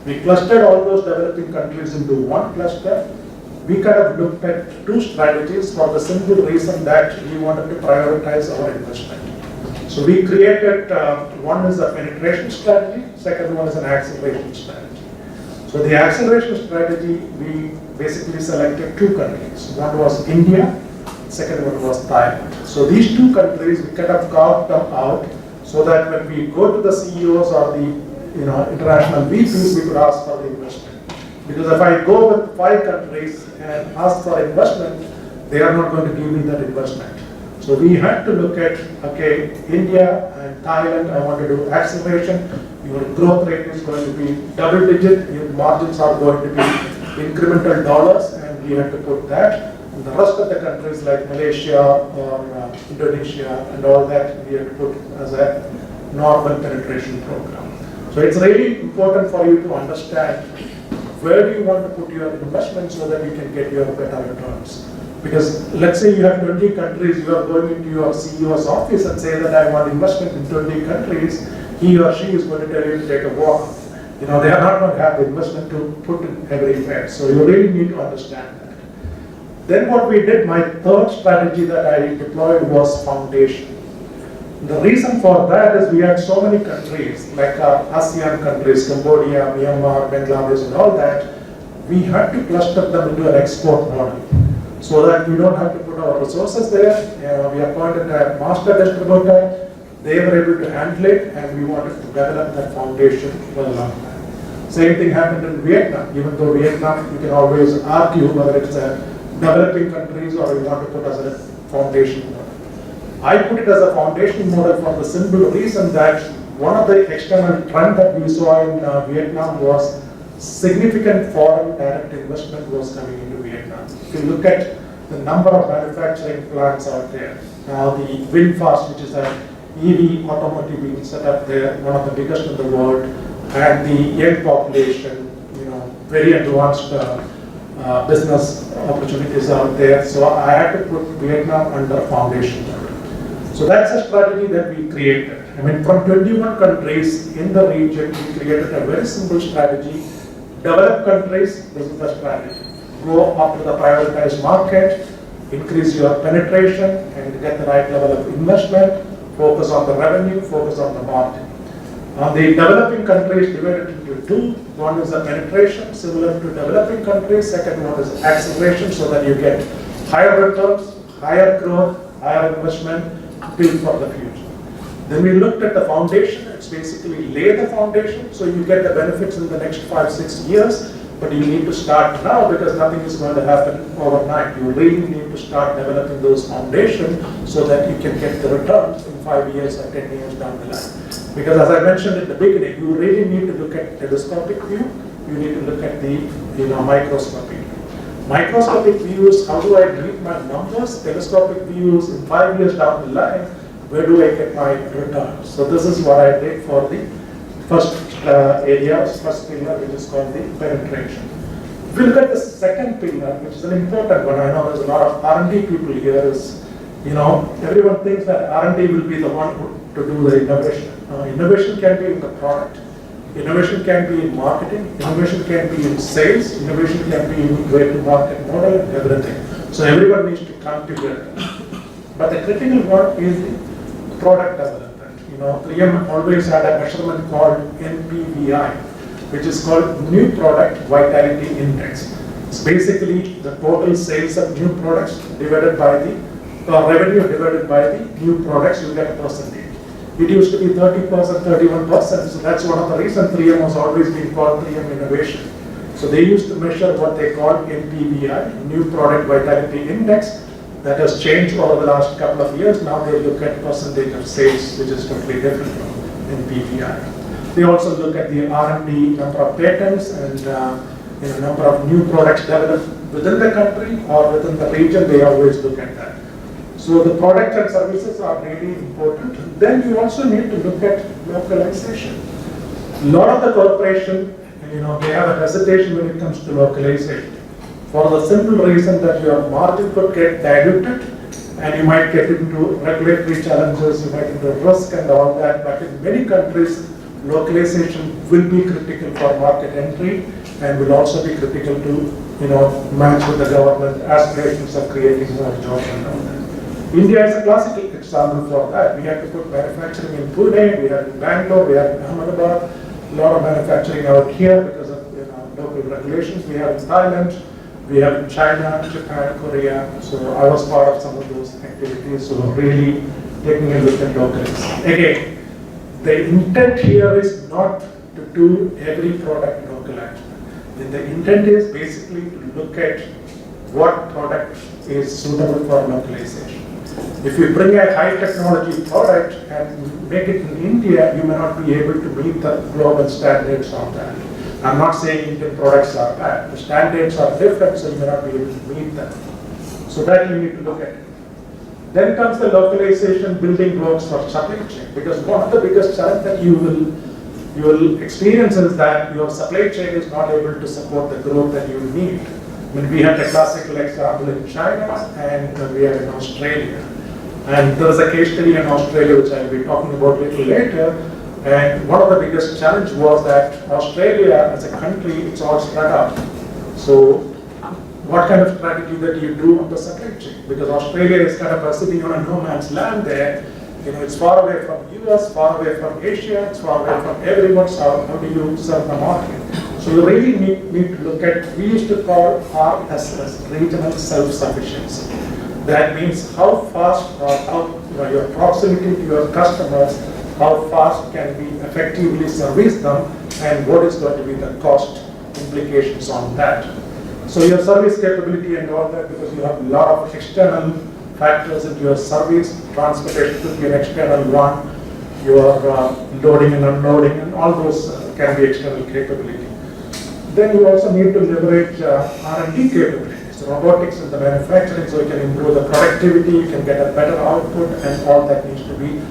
We clustered all those developing countries into one cluster. We kind of looked at 2 strategies for the simple reason that we wanted to prioritize our investment. So we created, one is a penetration strategy, second one is an acceleration strategy. So the acceleration strategy, we basically selected 2 countries. One was India, second one was Thailand. So these 2 countries, we kind of carved them out so that when we go to the CEOs or the international VPs, we could ask for the investment. Because if I go with 5 countries and ask for investment, they are not going to give me that investment. So we had to look at, okay, India and Thailand, I want to do acceleration. Your growth rate is going to be double digit, your margins are going to be incremental dollars, and we had to put that. And the rest of the countries like Malaysia or Indonesia and all that, we had to put as a normal penetration program. So it's really important for you to understand where do you want to put your investment so that you can get your better returns. Because let's say you have 20 countries, you are going into your CEO's office and say that I want investment in 20 countries, he or she is going to tell you to take a walk. They are not going to have the investment to put in everywhere. So you really need to understand that. Then what we did, my third strategy that I deployed was foundation. The reason for that is we had so many countries, like ASEAN countries, Cambodia, Myanmar, Bangladesh and all that, we had to cluster them into an export model so that we don't have to put our resources there. We appointed a master distributor, they were able to handle it, and we wanted to develop that foundation for a long time. Same thing happened in Vietnam, even though Vietnam, you can always argue whether it's a developing countries or you want to put as a foundation model. I put it as a foundation model for the simple reason that one of the external trend that we saw in Vietnam was significant foreign direct investment was coming into Vietnam. If you look at the number of manufacturing plants out there, now the VinFast, which is an EV automotive being set up there, one of the biggest in the world, and the young population, very advanced business opportunities out there. So I had to put Vietnam under foundation. So that's a strategy that we created. From 21 countries in the region, we created a very simple strategy. Developed countries, this is the strategy. Go after the prioritized market, increase your penetration and get the right level of investment, focus on the revenue, focus on the margin. The developing countries divided into two. One is the penetration, similar to developing countries. Second one is acceleration, so that you get higher returns, higher growth, higher investment, build for the future. Then we looked at the foundation. It's basically lay the foundation, so you get the benefits in the next 5-6 years. But you need to start now because nothing is going to happen overnight. You really need to start developing those foundations so that you can get the returns in 5 years or 10 years down the line. Because as I mentioned at the beginning, you really need to look at telescopic view. You need to look at the microscopic view. Microscopic views, how do I read my numbers? Telescopic views, in 5 years down the line, where do I get my returns? So this is what I did for the first first pillar, which is called the penetration. If you look at the second pillar, which is an important one, I know there's a lot of R&D people here, is, everyone thinks that R&D will be the one to do the innovation. Innovation can be in the product, innovation can be in marketing, innovation can be in sales, innovation can be in go-to-market model and everything. So everyone needs to come together. But the critical one is the product development. 3M always had a measurement called NPVI, which is called New Product Vitality Index. It's basically the total sales of new products divided by the revenue divided by the new products, you get a percentage. It used to be 30%, 31%, so that's one of the reasons 3M has always been called 3M Innovation. So they used to measure what they call NPVI, New Product Vitality Index. That has changed over the last couple of years. Now they look at percentage of sales, which is totally different from NPVI. They also look at the R&D number of patents and number of new products developed within the country or within the region. They always look at that. So the products and services are really important. Then you also need to look at localization. A lot of the corporation, they have a hesitation when it comes to localization. For the simple reason that your margin could get diluted and you might get into regulatory challenges, you might into risk and all that. But in many countries, localization will be critical for market entry and will also be critical to match with the government aspirations of creating more jobs and all that. India is a classical example for that. We had to put manufacturing in Pune, we had in Bangalore, we had in Ahmedabad, a lot of manufacturing out here because of local regulations. We have in Thailand. We have in China, Japan, Korea, so I was part of some of those activities, so really taking a look at locals. Again, the intent here is not to do every product localized. The intent is basically to look at what product is suitable for localization. If you bring a high technology product and make it in India, you may not be able to meet the global standards on that. I'm not saying Indian products are bad. The standards are different, so you may not be able to meet them. So that you need to look at. Then comes the localization building blocks for supply chain, because one of the biggest challenges that you will experience is that your supply chain is not able to support the growth that you need. I mean, we have a classical example in China and we have in Australia. And there is a case study in Australia which I will be talking about a little later. And one of the biggest challenge was that Australia as a country, it's all spread out. So what kind of strategy that you do on the supply chain? Because Australia is kind of sitting on a no man's land there. You know, it's far away from US, far away from Asia, it's far away from everyone. So how do you serve the market? So you really need to look at, we used to call RS as regional self-sufficiency. That means how fast or how your proximity to your customers, how fast can we effectively service them, and what is going to be the cost implications on that. So your service capability and all that, because you have a lot of external factors into your service, transportation could be an external one, your loading and unloading, and all those can be external capability. Then you also need to leverage R&D capabilities, robotics in the manufacturing, so you can improve the productivity, you can get a better output, and all that needs to be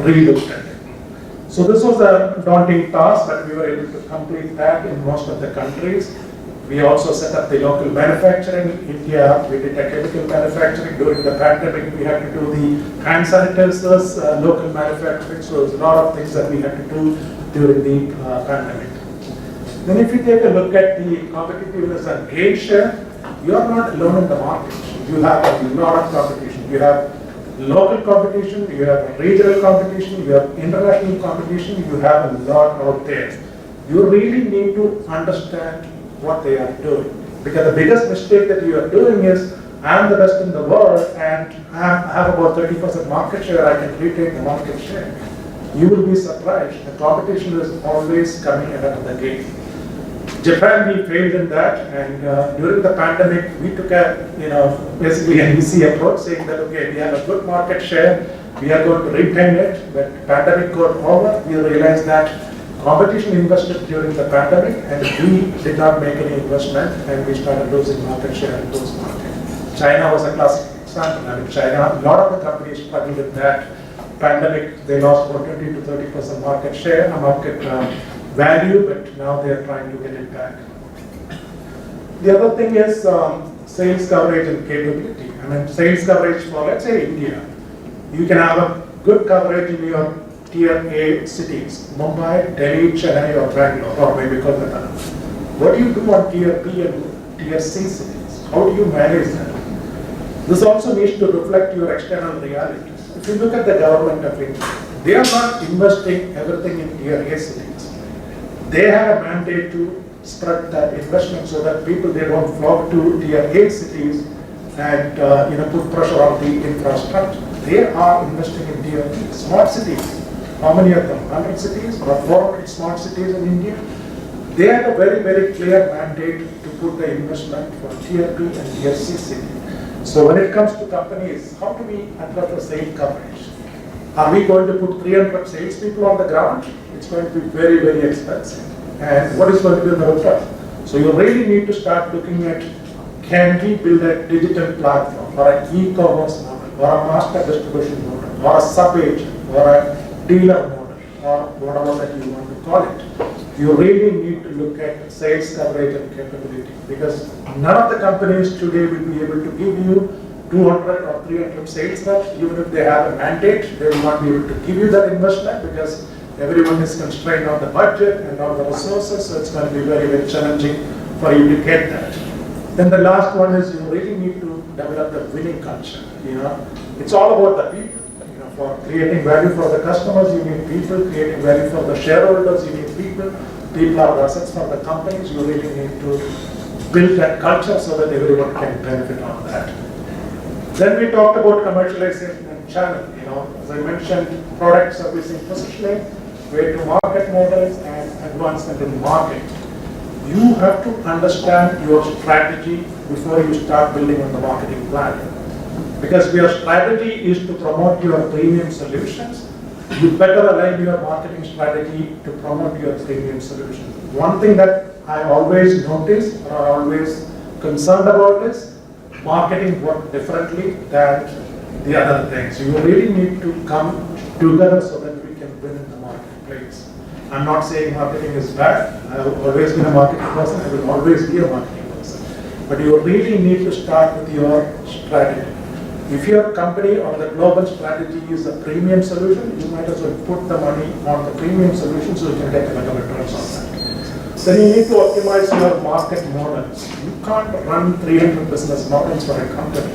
relooked at. So this was a daunting task, but we were able to complete that in most of the countries. We also set up the local manufacturing. In India, we did a chemical manufacturing. During the pandemic, we had to do the hand sanitizers, local manufacturing. So there's a lot of things that we had to do during the pandemic. Then if you take a look at the competitiveness and gain share, you are not alone in the market. You have a lot of competition. You have local competition, you have regional competition, you have international competition, you have a lot out there. You really need to understand what they are doing. Because the biggest mistake that you are doing is, I'm the best in the world and I have about 30% market share, I can retain the market share. You will be surprised. The competition is always coming ahead of the game. Japan, we failed in that, and during the pandemic, we took a, basically an easy approach, saying that, okay, we have a good market share, we are going to retain it. But pandemic got over, we realized that competition invested during the pandemic, and we did not make any investment, and we started losing market share in those markets. China was a classic example. I mean, China, a lot of the companies struggled with that pandemic. They lost about 20 to 30% market share, market value, but now they are trying to get it back. The other thing is sales coverage and capability. I mean, sales coverage for, let's say, India. You can have a good coverage in your Tier A cities, Mumbai, Delhi, Chennai, or Bangalore, or maybe Kolkata. What do you do on Tier B and Tier C cities? How do you manage that? This also needs to reflect your external realities. If you look at the government of India, they are not investing everything in Tier A cities. They have a mandate to spread that investment so that people, they don't flock to Tier A cities and put pressure on the infrastructure. They are investing in Tier B. Smart cities. How many of them? 100 cities or 400 smart cities in India? They have a very, very clear mandate to put the investment for Tier B and Tier C cities. So when it comes to companies, how do we address the sales coverage? Are we going to put 300 salespeople on the ground? It's going to be very, very expensive. And what is going to be the return? So you really need to start looking at, can we build a digital platform or an e-commerce model or a master distribution model or a sub-agent or a dealer model or whatever that you want to call it. You really need to look at sales coverage and capability, because none of the companies today will be able to give you 200 or 300 sales reps. Even if they have a mandate, they will not be able to give you that investment because everyone is constrained on the budget and on the resources, so it's going to be very, very challenging for you to get that. Then the last one is you really need to develop the winning culture. It's all about the people. For creating value for the customers, you need people. Creating value for the shareholders, you need people. People are the assets for the companies. You really need to build that culture so that everyone can benefit on that. Then we talked about commercialization and channel. As I mentioned, product, servicing, positioning, way-to-market models, and advancement in market. You have to understand your strategy before you start building on the marketing plan. Because your strategy is to promote your premium solutions, you better align your marketing strategy to promote your premium solution. One thing that I always notice or always concerned about is marketing work differently than the other things. You really need to come together so that we can win in the marketplace. I'm not saying marketing is bad. I've always been a marketing person. I will always be a marketing person. But you really need to start with your strategy. If your company or the global strategy is a premium solution, you might as well put the money on the premium solution so you can get better returns on that. Then you need to optimize your market models. You can't run 300 business models for a company.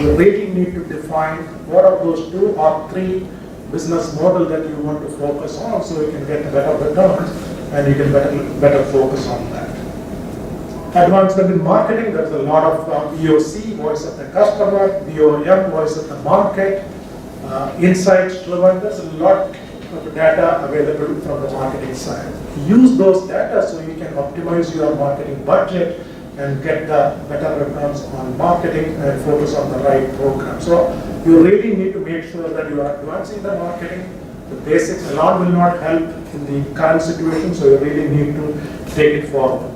You really need to define what are those 2 or 3 business models that you want to focus on so you can get better returns and you can better focus on that. Advancement in marketing, there's a lot of VOC, voice of the customer, VOM, voice of the market, insights driven. There's a lot of data available from the marketing side. Use those data so you can optimize your marketing budget and get the better returns on marketing and focus on the right program. So you really need to make sure that you are advancing the marketing. The basics alone will not help in the current situation, so you really need to take it forward.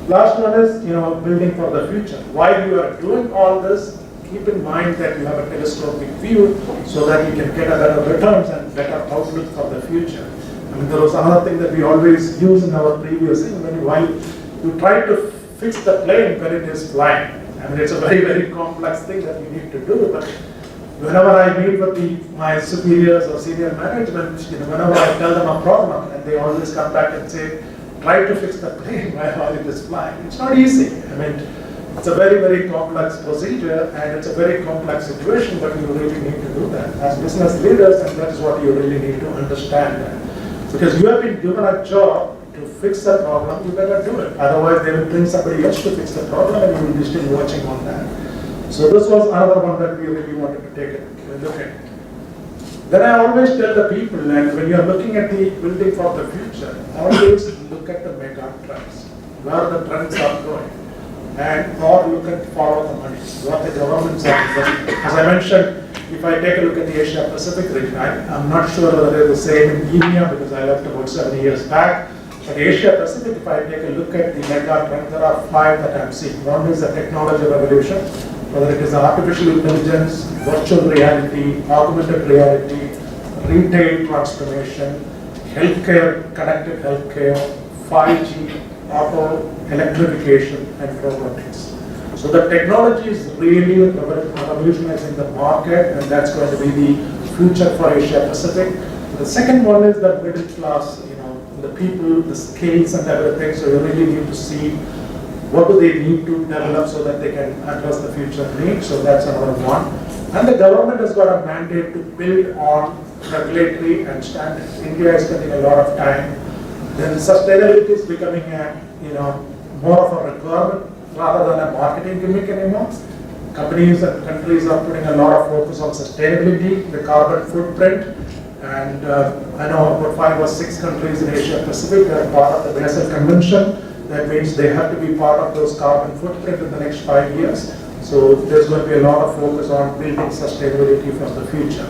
Last one is, building for the future. While you are doing all this, keep in mind that you have a telescopic view so that you can get a better returns and better outlook for the future. I mean, there was another thing that we always use in our previous thing, while you try to fix the plane when it is flying. I mean, it's a very, very complex thing that you need to do, but whenever I meet with my superiors or senior management, whenever I tell them a problem, and they always come back and say, try to fix the plane while it is flying. It's not easy. I mean, it's a very, very complex procedure and it's a very complex situation, but you really need to do that. As business leaders, and that is what you really need to understand that. Because you have been given a job to fix the problem, you better do it. Otherwise, they will bring somebody else to fix the problem and you will be still watching on that. So this was another one that we really wanted to take a look at. Then I always tell the people, and when you are looking at the building for the future, always look at the mega trends, where the trends are going, and or look at follow the money, what the governments are doing. As I mentioned, if I take a look at the Asia Pacific region, I'm not sure whether they're the same in EMEA because I left about 7 years back. But Asia Pacific, if I take a look at the mega trends, there are 5 that I'm seeing. One is the technology revolution, whether it is artificial intelligence, virtual reality, augmented reality, retail transformation, healthcare, connected healthcare, 5G, auto, electrification, and robotics. So the technology is really revolutionizing the market, and that's going to be the future for Asia Pacific. The second one is the middle class, the people, the skills and everything. So you really need to see what do they need to develop so that they can address the future needs. So that's another one. And the government has got a mandate to build on regulatory and standards. India is spending a lot of time. Then sustainability is becoming more of a requirement rather than a marketing gimmick anymore. Companies and countries are putting a lot of focus on sustainability, the carbon footprint. And I know about 5 or 6 countries in Asia Pacific that are part of the Basel Convention. That means they have to be part of those carbon footprint in the next 5 years. So there's going to be a lot of focus on building sustainability for the future.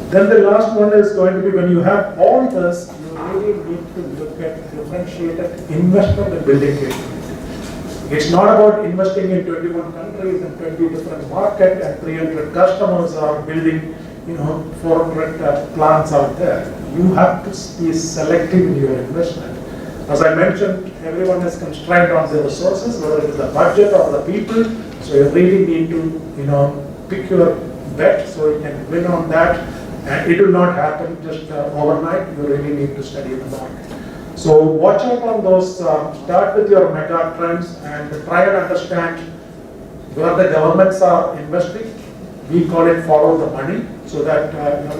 Then the last one is going to be when you have all this, you really need to look at differentiated investment and building capability. It's not about investing in 21 countries and 20 different markets and 300 customers or building 400 plants out there. You have to be selective in your investment. As I mentioned, everyone is constrained on their resources, whether it is the budget or the people. So you really need to, pick your bet so you can win on that. And it will not happen just overnight. You really need to study the market. So watch out on those. Start with your mega trends and try and understand where the governments are investing. We call it follow the money, so that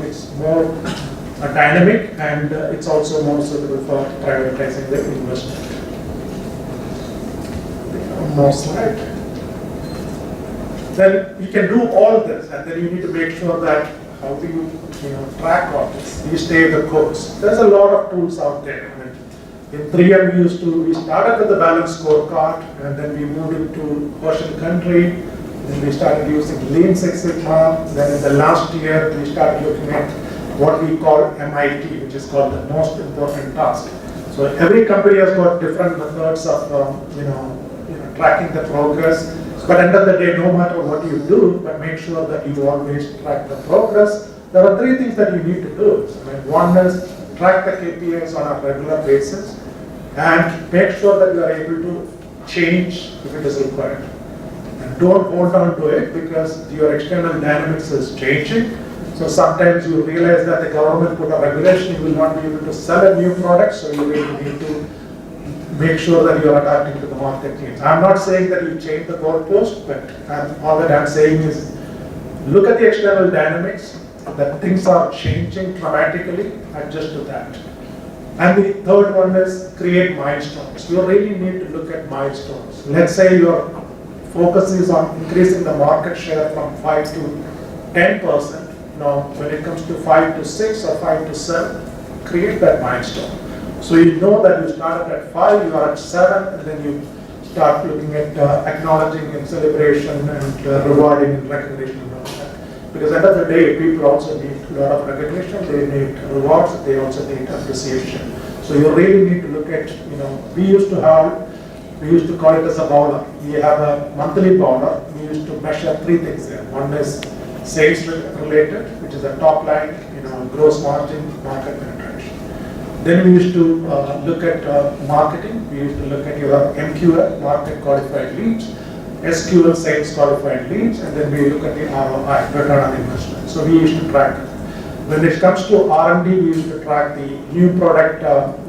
it's more dynamic and it's also more suitable for privatizing the investment. More slide. Then you can do all this, and then you need to make sure that how do you track all this. You stay the course. There's a lot of tools out there. I mean, in 3M we started with the balanced scorecard, and then we moved into Ocean Country, Then we started using Lean Six Sigma. Then in the last year, we started looking at what we call MIT, which is called the most important task. So every company has got different methods of tracking the progress. But end of the day, no matter what you do, but make sure that you always track the progress. There are three things that you need to do. One is track the KPIs on a regular basis and make sure that you are able to change if it is required. And don't hold on to it because your external dynamics is changing. So sometimes you realize that the government put a regulation, you will not be able to sell a new product, so you will need to make sure that you are adapting to the market needs. I'm not saying that you change the goalpost, but all that I'm saying is look at the external dynamics, that things are changing dramatically, adjust to that. And the third one is create milestones. You really need to look at milestones. Let's say your focus is on increasing the market share from 5 to 10%. Now, when it comes to 5 to 6 or 5 to 7, create that milestone. So you know that you started at 5, you are at 7, and then you start looking at acknowledging and celebration and rewarding and recognition and all that. Because at the end of the day, people also need a lot of recognition, they need rewards, they also need appreciation. So you really need to look at, we used to call it as a bowler. We have a monthly bowler. We used to measure three things there. One is sales related, which is a top line, gross margin, market penetration. Then we used to look at marketing. We used to look at your MQL, market qualified leads, SQL, sales qualified leads, and then we look at the ROI, return on investment. So we used to track it. When it comes to R&D, we used to track the new product,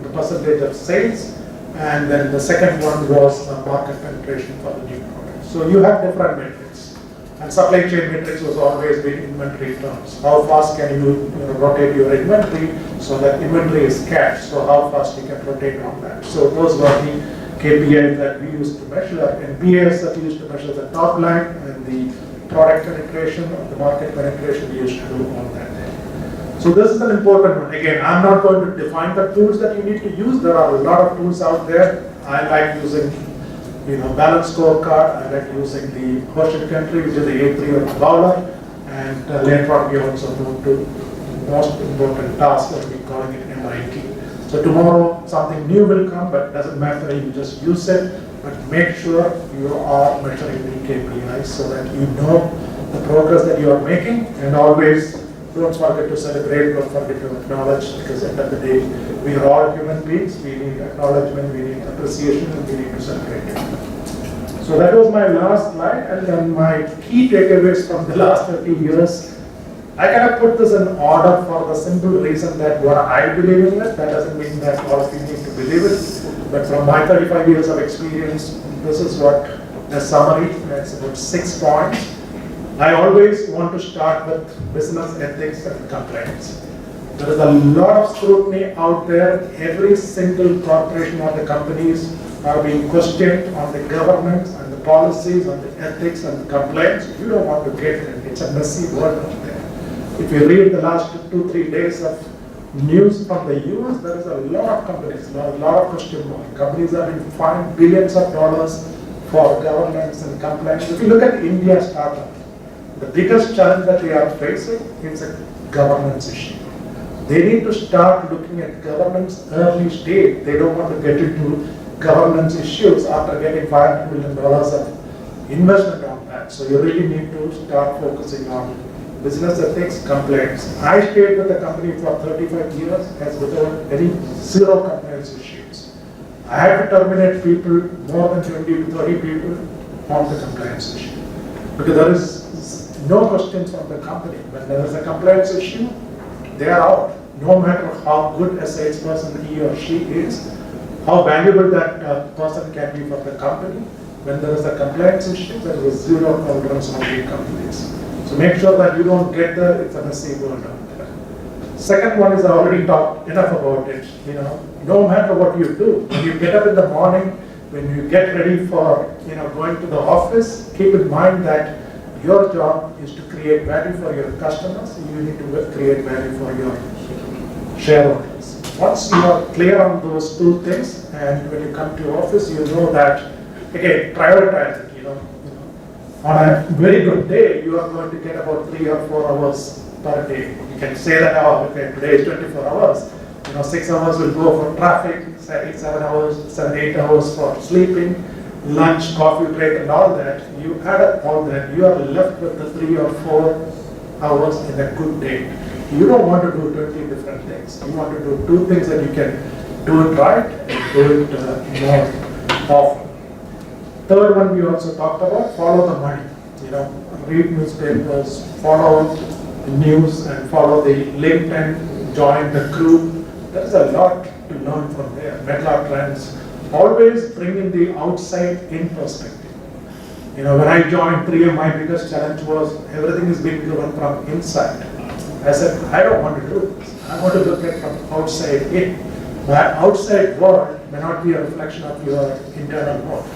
the percentage of sales, and then the second one was market penetration for the new product. So you have different metrics. And supply chain metrics was always the inventory terms. How fast can you rotate your inventory so that inventory is cash, so how fast you can rotate on that. So those were the KPIs that we used to measure, and BASF used to measure the top line and the product penetration, the market penetration we used to do all that. So this is an important one. Again, I'm not going to define the tools that you need to use. There are a lot of tools out there. I like using balanced scorecard. I like using the question country, which is the A3 or the Bowler. And later on, we also move to most important task, that we're calling it MIT. So tomorrow, something new will come, but it doesn't matter, you just use it. But make sure you are measuring the KPIs so that you know the progress that you are making, and always don't forget to celebrate, don't forget to acknowledge, because at the end of the day, we are all human beings. We need acknowledgement, we need appreciation, and we need to celebrate. So that was my last slide, and then my key takeaways from the last 30 years. I cannot put this in order for the simple reason that what I believe in it, that doesn't mean that all of you need to believe it. But from my 35 years of experience, this is what a summary, that's about 6 points. I always want to start with business ethics and compliance. There is a lot of scrutiny out there. Every single corporation or the companies are being questioned on the governance and the policies, on the ethics and the compliance. You don't want to get it. It's a messy world out there. If you read the last 2-3 days of news from the US, there is a lot of companies, a lot of question marks. Companies have been fined billions of dollars for governance and compliance. If you look at India startup, the biggest challenge that they are facing is a governance issue. They need to start looking at governance early stage. They don't want to get into governance issues after getting $500 million of investment on that. So you really need to start focusing on business ethics, compliance. I stayed with the company for 35 years as without any zero compliance issues. I had to terminate people, more than 20 to 30 people, on the compliance issue. Because there is no questions from the company. When there is a compliance issue, they are out. No matter how good a salesperson he or she is, how valuable that person can be for the company, when there is a compliance issue, there is zero tolerance on the companies. So make sure that you don't get there, it's a messy world out there. Second one is I already talked enough about it. No matter what you do, when you get up in the morning, when you get ready for going to the office, keep in mind that your job is to create value for your customers. You need to create value for your shareholders. Once you are clear on those two things, and when you come to office, you know that, again, prioritize it. On a very good day, you are going to get about 3 or 4 hours per day. You can say that, oh, okay, today is 24 hours. 6 hours will go for traffic, 7 hours, 7, 8 hours for sleeping, lunch, coffee break, and all that. You add up all that, you are left with the 3 or 4 hours in a good day. You don't want to do 20 different things. You want to do 2 things that you can do it right and do it more often. Third one we also talked about, follow the money. Read newspapers, follow the news, and follow the LinkedIn, join the group. There's a lot to learn from there. Meta trends. Always bring in the outside in perspective. When I joined 3M, my biggest challenge was everything is being driven from inside. I said, I don't want to do this. I want to look at it from outside in. That outside world may not be a reflection of your internal world.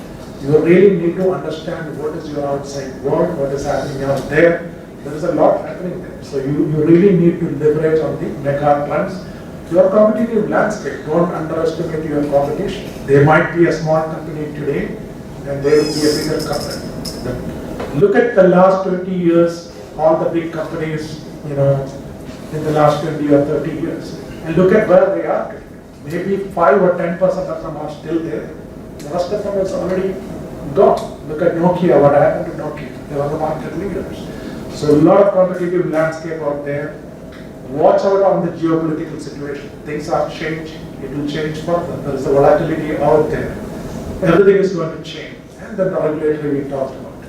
You really need to understand what is your outside world, what is happening out there. There is a lot happening there. So you really need to leverage on the mega trends. Your competitive landscape, don't underestimate your competition. They might be a small company today, and they will be a bigger company. But look at the last 20 years, all the big companies, in the last 20 or 30 years, and look at where they are today. Maybe 5 or 10% of them are still there. The rest of them is already gone. Look at Nokia, what happened to Nokia? They were the market leaders. So a lot of competitive landscape out there. Watch out on the geopolitical situation. Things are changing. It will change further. There is a volatility out there. Everything is going to change. And then the regulatory we talked about.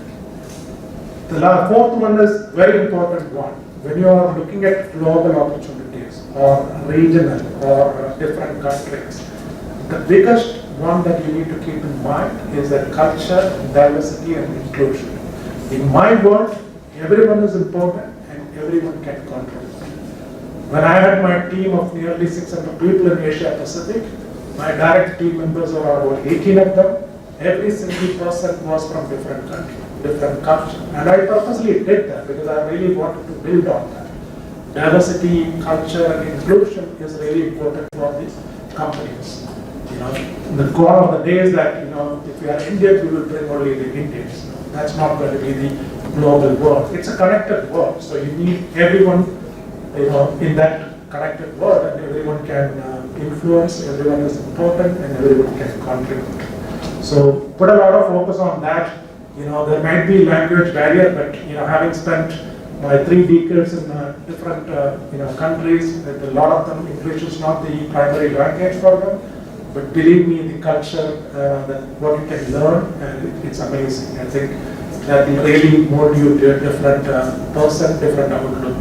The fourth one is very important one. When you are looking at global opportunities or regional or different countries, the biggest one that you need to keep in mind is that culture, diversity, and inclusion. In my world, everyone is important and everyone can contribute. When I had my team of nearly 600 people in Asia Pacific, my direct team members were about 18 of them. Every single person was from different country, different culture. And I purposely did that because I really wanted to build on that. Diversity, culture, and inclusion is really important for these companies. The goal of the day is that, if you are Indian, we will bring only the Indians. That's not going to be the global world. It's a connected world. So you need everyone in that connected world, and everyone can influence, everyone is important, and everyone can contribute. So put a lot of focus on that. There might be language barrier, but having spent my 3 decades in different countries, a lot of them English is not the primary language for them. But believe me, the culture, that what you can learn, and it's amazing. I think that will really mold you to a different person, different outlook.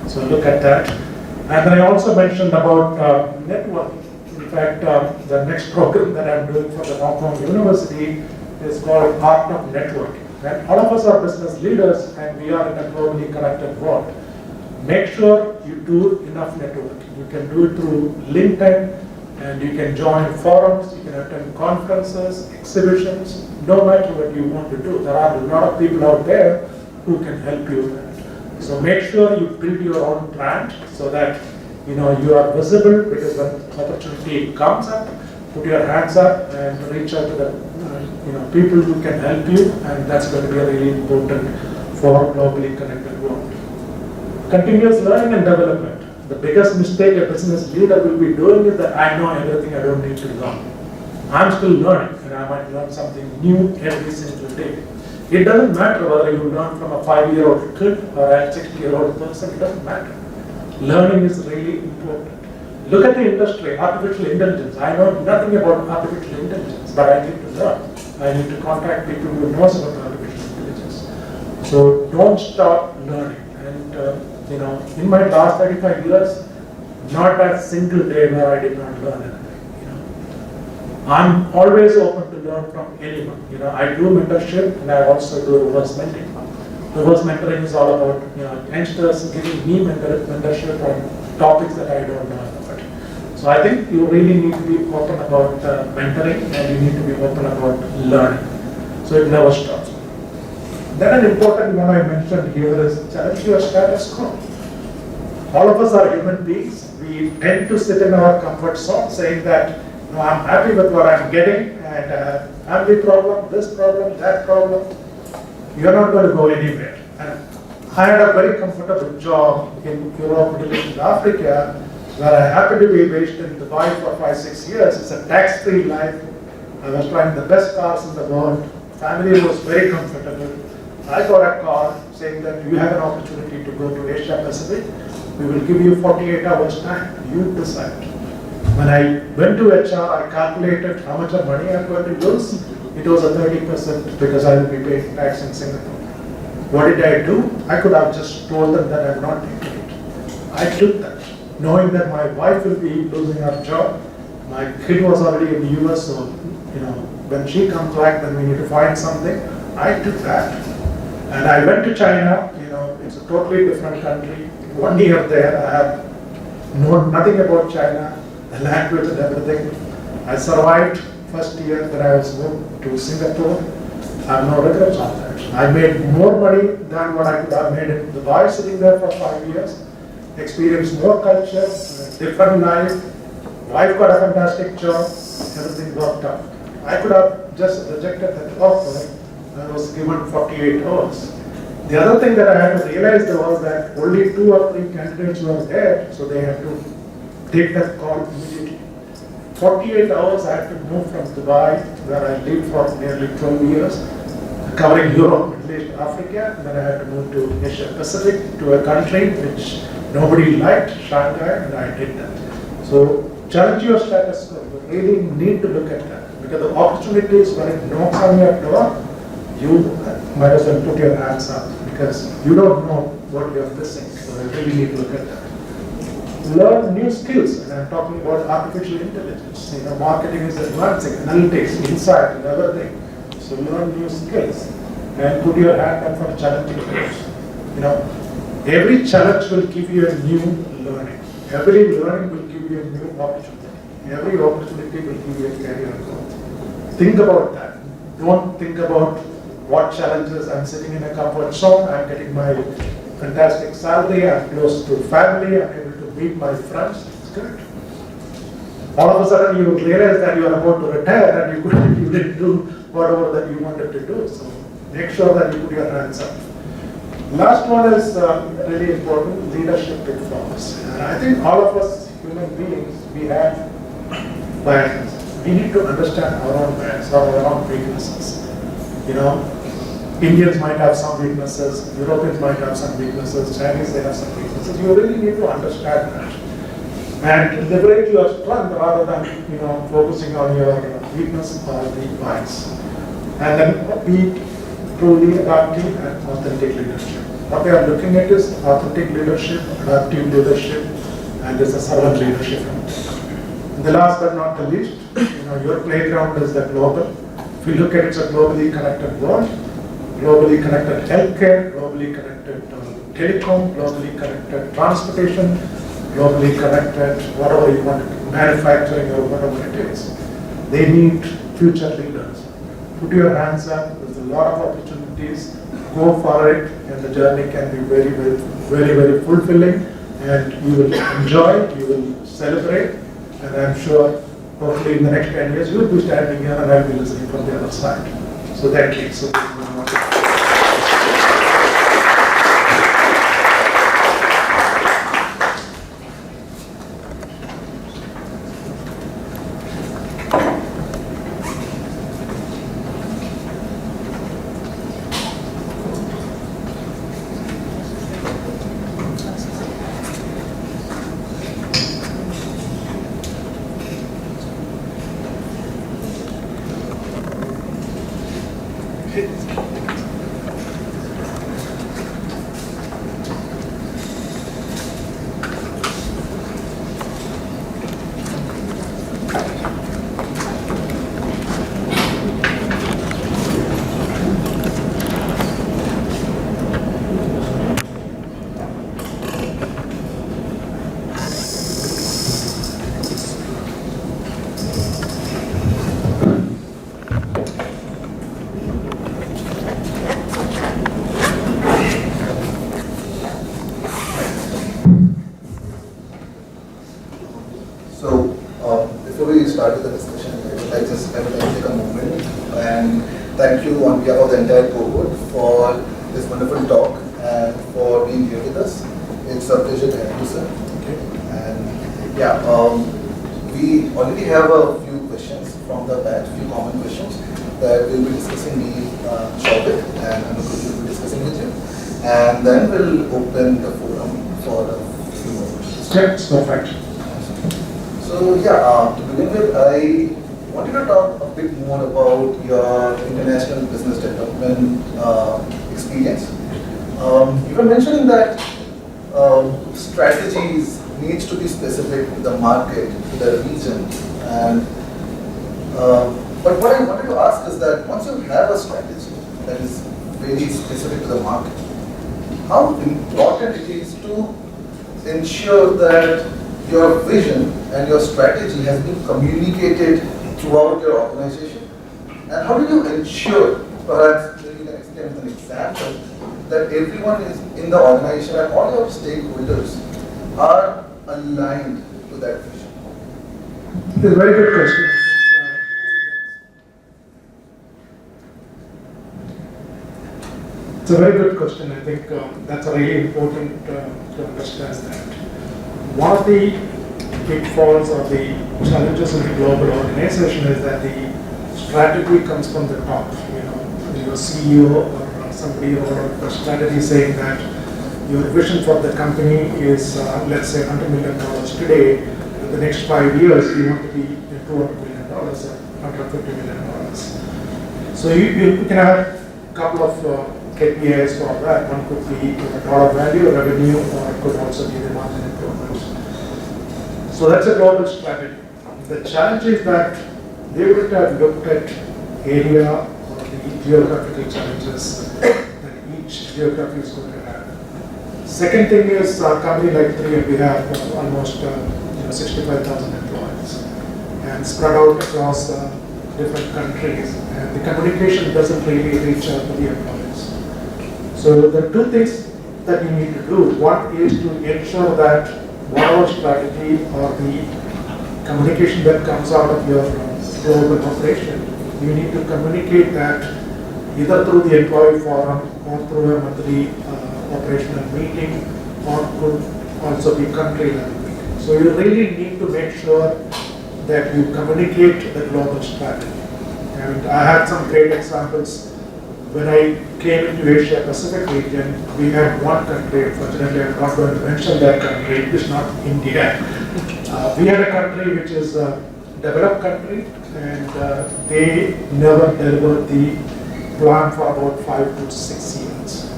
So look at that. And then I also mentioned about networking. In fact, the next program that I'm doing for the Hong Kong University is called Art of Networking. And all of us are business leaders, and we are in a globally connected world. Make sure you do enough networking. You can do it through LinkedIn, and you can join forums, you can attend conferences, exhibitions, no matter what you want to do. There are a lot of people out there who can help you with that. So make sure you build your own brand so that you are visible, because when opportunity comes up, put your hands up and reach out to the people who can help you, and that's going to be really important for a globally connected world. Continuous learning and development. The biggest mistake a business leader will be doing is that I know everything, I don't need to learn. I'm still learning, and I might learn something new every single day. It doesn't matter whether you learn from a 5-year-old kid or a 60-year-old person, it doesn't matter. Learning is really important. Look at the industry, artificial intelligence. I know nothing about artificial intelligence, but I need to learn. I need to contact people who knows about artificial intelligence. So don't stop learning. And in my last 35 years, not a single day where I did not learn anything. I'm always open to learn from anyone. I do mentorship, and I also do reverse mentoring. Reverse mentoring is all about youngsters giving me mentorship on topics that I don't know about. So I think you really need to be open about mentoring, and you need to be open about learning. So it never stops. Then an important one I mentioned here is challenge your status quo. All of us are human beings. We tend to sit in our comfort zone saying that I'm happy with what I'm getting, and family problem, this problem, that problem. you're not going to go anywhere. And I had a very comfortable job in Europe, Middle East, and Africa, where I happened to be based in Dubai for 5-6 years. It's a tax-free life. I was driving the best cars in the world. Family was very comfortable. I got a call saying that you have an opportunity to go to Asia Pacific. We will give you 48 hours time. You decide. When I went to HR, I calculated how much of money I'm going to lose. It was a 30% because I will be paying tax in Singapore. What did I do? I could have just told them that I'm not taking it. I took that, knowing that my wife will be losing her job. My kid was already in the US, so when she comes back, then we need to find something. I took that, and I went to China. It's a totally different country. 1 year there, I have known nothing about China, the language and everything. I survived first year. Then I was moved to Singapore. I have no regrets on that. I made more money than what I could have made in Dubai, sitting there for 5 years. Experienced more culture, different life. Wife got a fantastic job. Everything worked out. I could have just rejected that offer. I was given 48 hours. The other thing that I had to realize was that only 2 or 3 candidates were there, so they had to take that call immediately. 48 hours I had to move from Dubai, where I lived for nearly 12 years, covering Europe, Middle East, Africa, and then I had to move to Asia Pacific, to a country which nobody liked, Shanghai, and I did that. So challenge your status quo. You really need to look at that, because the opportunities, when it knocks on your door, you might as well put your hands up, because you don't know what you're missing. So you really need to look at that. Learn new skills, and I'm talking about artificial intelligence. Marketing is advancing, analytics, insight, and everything. So learn new skills and put your hand up for challenging things. Every challenge will give you a new learning. Every learning will give you a new opportunity. Every opportunity will give you a career growth. Think about that. Don't think about what challenges. I'm sitting in a comfort zone. I'm getting my fantastic salary. I'm close to family. I'm able to meet my friends. It's good. All of a sudden, you realize that you are about to retire and you didn't do whatever that you wanted to do. So make sure that you put your hands up. Last one is really important, leadership pitfalls. And I think all of us human beings, we have biases. We need to understand our own biases, our own weaknesses. Indians might have some weaknesses, Europeans might have some weaknesses, Chinese, they have some weaknesses. You really need to understand that. And leverage your strength rather than focusing on your weakness or weak points. And then be truly adaptive and authentic leadership. What we are looking at is authentic leadership, adaptive leadership, and this is servant leadership. And the last but not the least, your playground is the global. If you look at it, it's a globally connected world, globally connected healthcare, globally connected telecom, globally connected transportation, globally connected whatever you want, manufacturing or whatever it is. They need future leaders. Put your hands up. There's a lot of opportunities. Go for it, and the journey can be very, very, very, very fulfilling. And you will enjoy. You will celebrate. And I'm sure, hopefully, in the next 10 years, you will be standing here, and I'll be listening from the other side. So thank you. So, before we start with the discussion, I would like to take a moment and thank you on behalf of the entire cohort for this wonderful talk and for being here with us. It's a pleasure to have you, sir. Okay. And yeah, we already have a few questions from the batch, few common questions that we'll be discussing with Shobit and Anukush will be discussing with you. And then we'll open the forum for a few more questions. Yes, perfect. So yeah, to begin with, I wanted to talk a bit more about your international business development experience. You were mentioning that strategies needs to be specific to the market, to the region, and but what I wanted to ask is that once you have a strategy that is very specific to the market, how important it is to ensure that your vision and your strategy has been communicated throughout your organization, and how do you ensure, perhaps you can explain with an example, that everyone is in the organization and all your stakeholders are aligned to that vision? It's a very good question. It's a very good question. I think that's a really important to understand that. One of the pitfalls or the challenges in the global organization is that the strategy comes from the top. Your CEO or somebody or a strategy saying that your vision for the company is, let's say, $100 million today. In the next 5 years, you want to be $200 million or $150 million. So you can have a couple of KPIs for that. One could be dollar value, revenue, or it could also be the margin improvements. So that's a global strategy. The challenge is that they would have looked at area or the geographical challenges that each geography is going to have. Second thing is a company like 3M, we have almost 65,000 employees and spread out across different countries, and the communication doesn't really reach out to the employees. So the two things that you need to do, one is to ensure that whatever strategy or the communication that comes out of your global operation, you need to communicate that either through the employee forum or through a monthly operational meeting, or could also be country level meeting. So you really need to make sure that you communicate the global strategy. And I had some great examples. When I came into Asia Pacific region, we had one country, unfortunately I'm not going to mention that country, it is not India. We had a country which is a developed country, and they never delivered the plan for about 5 to 6 years.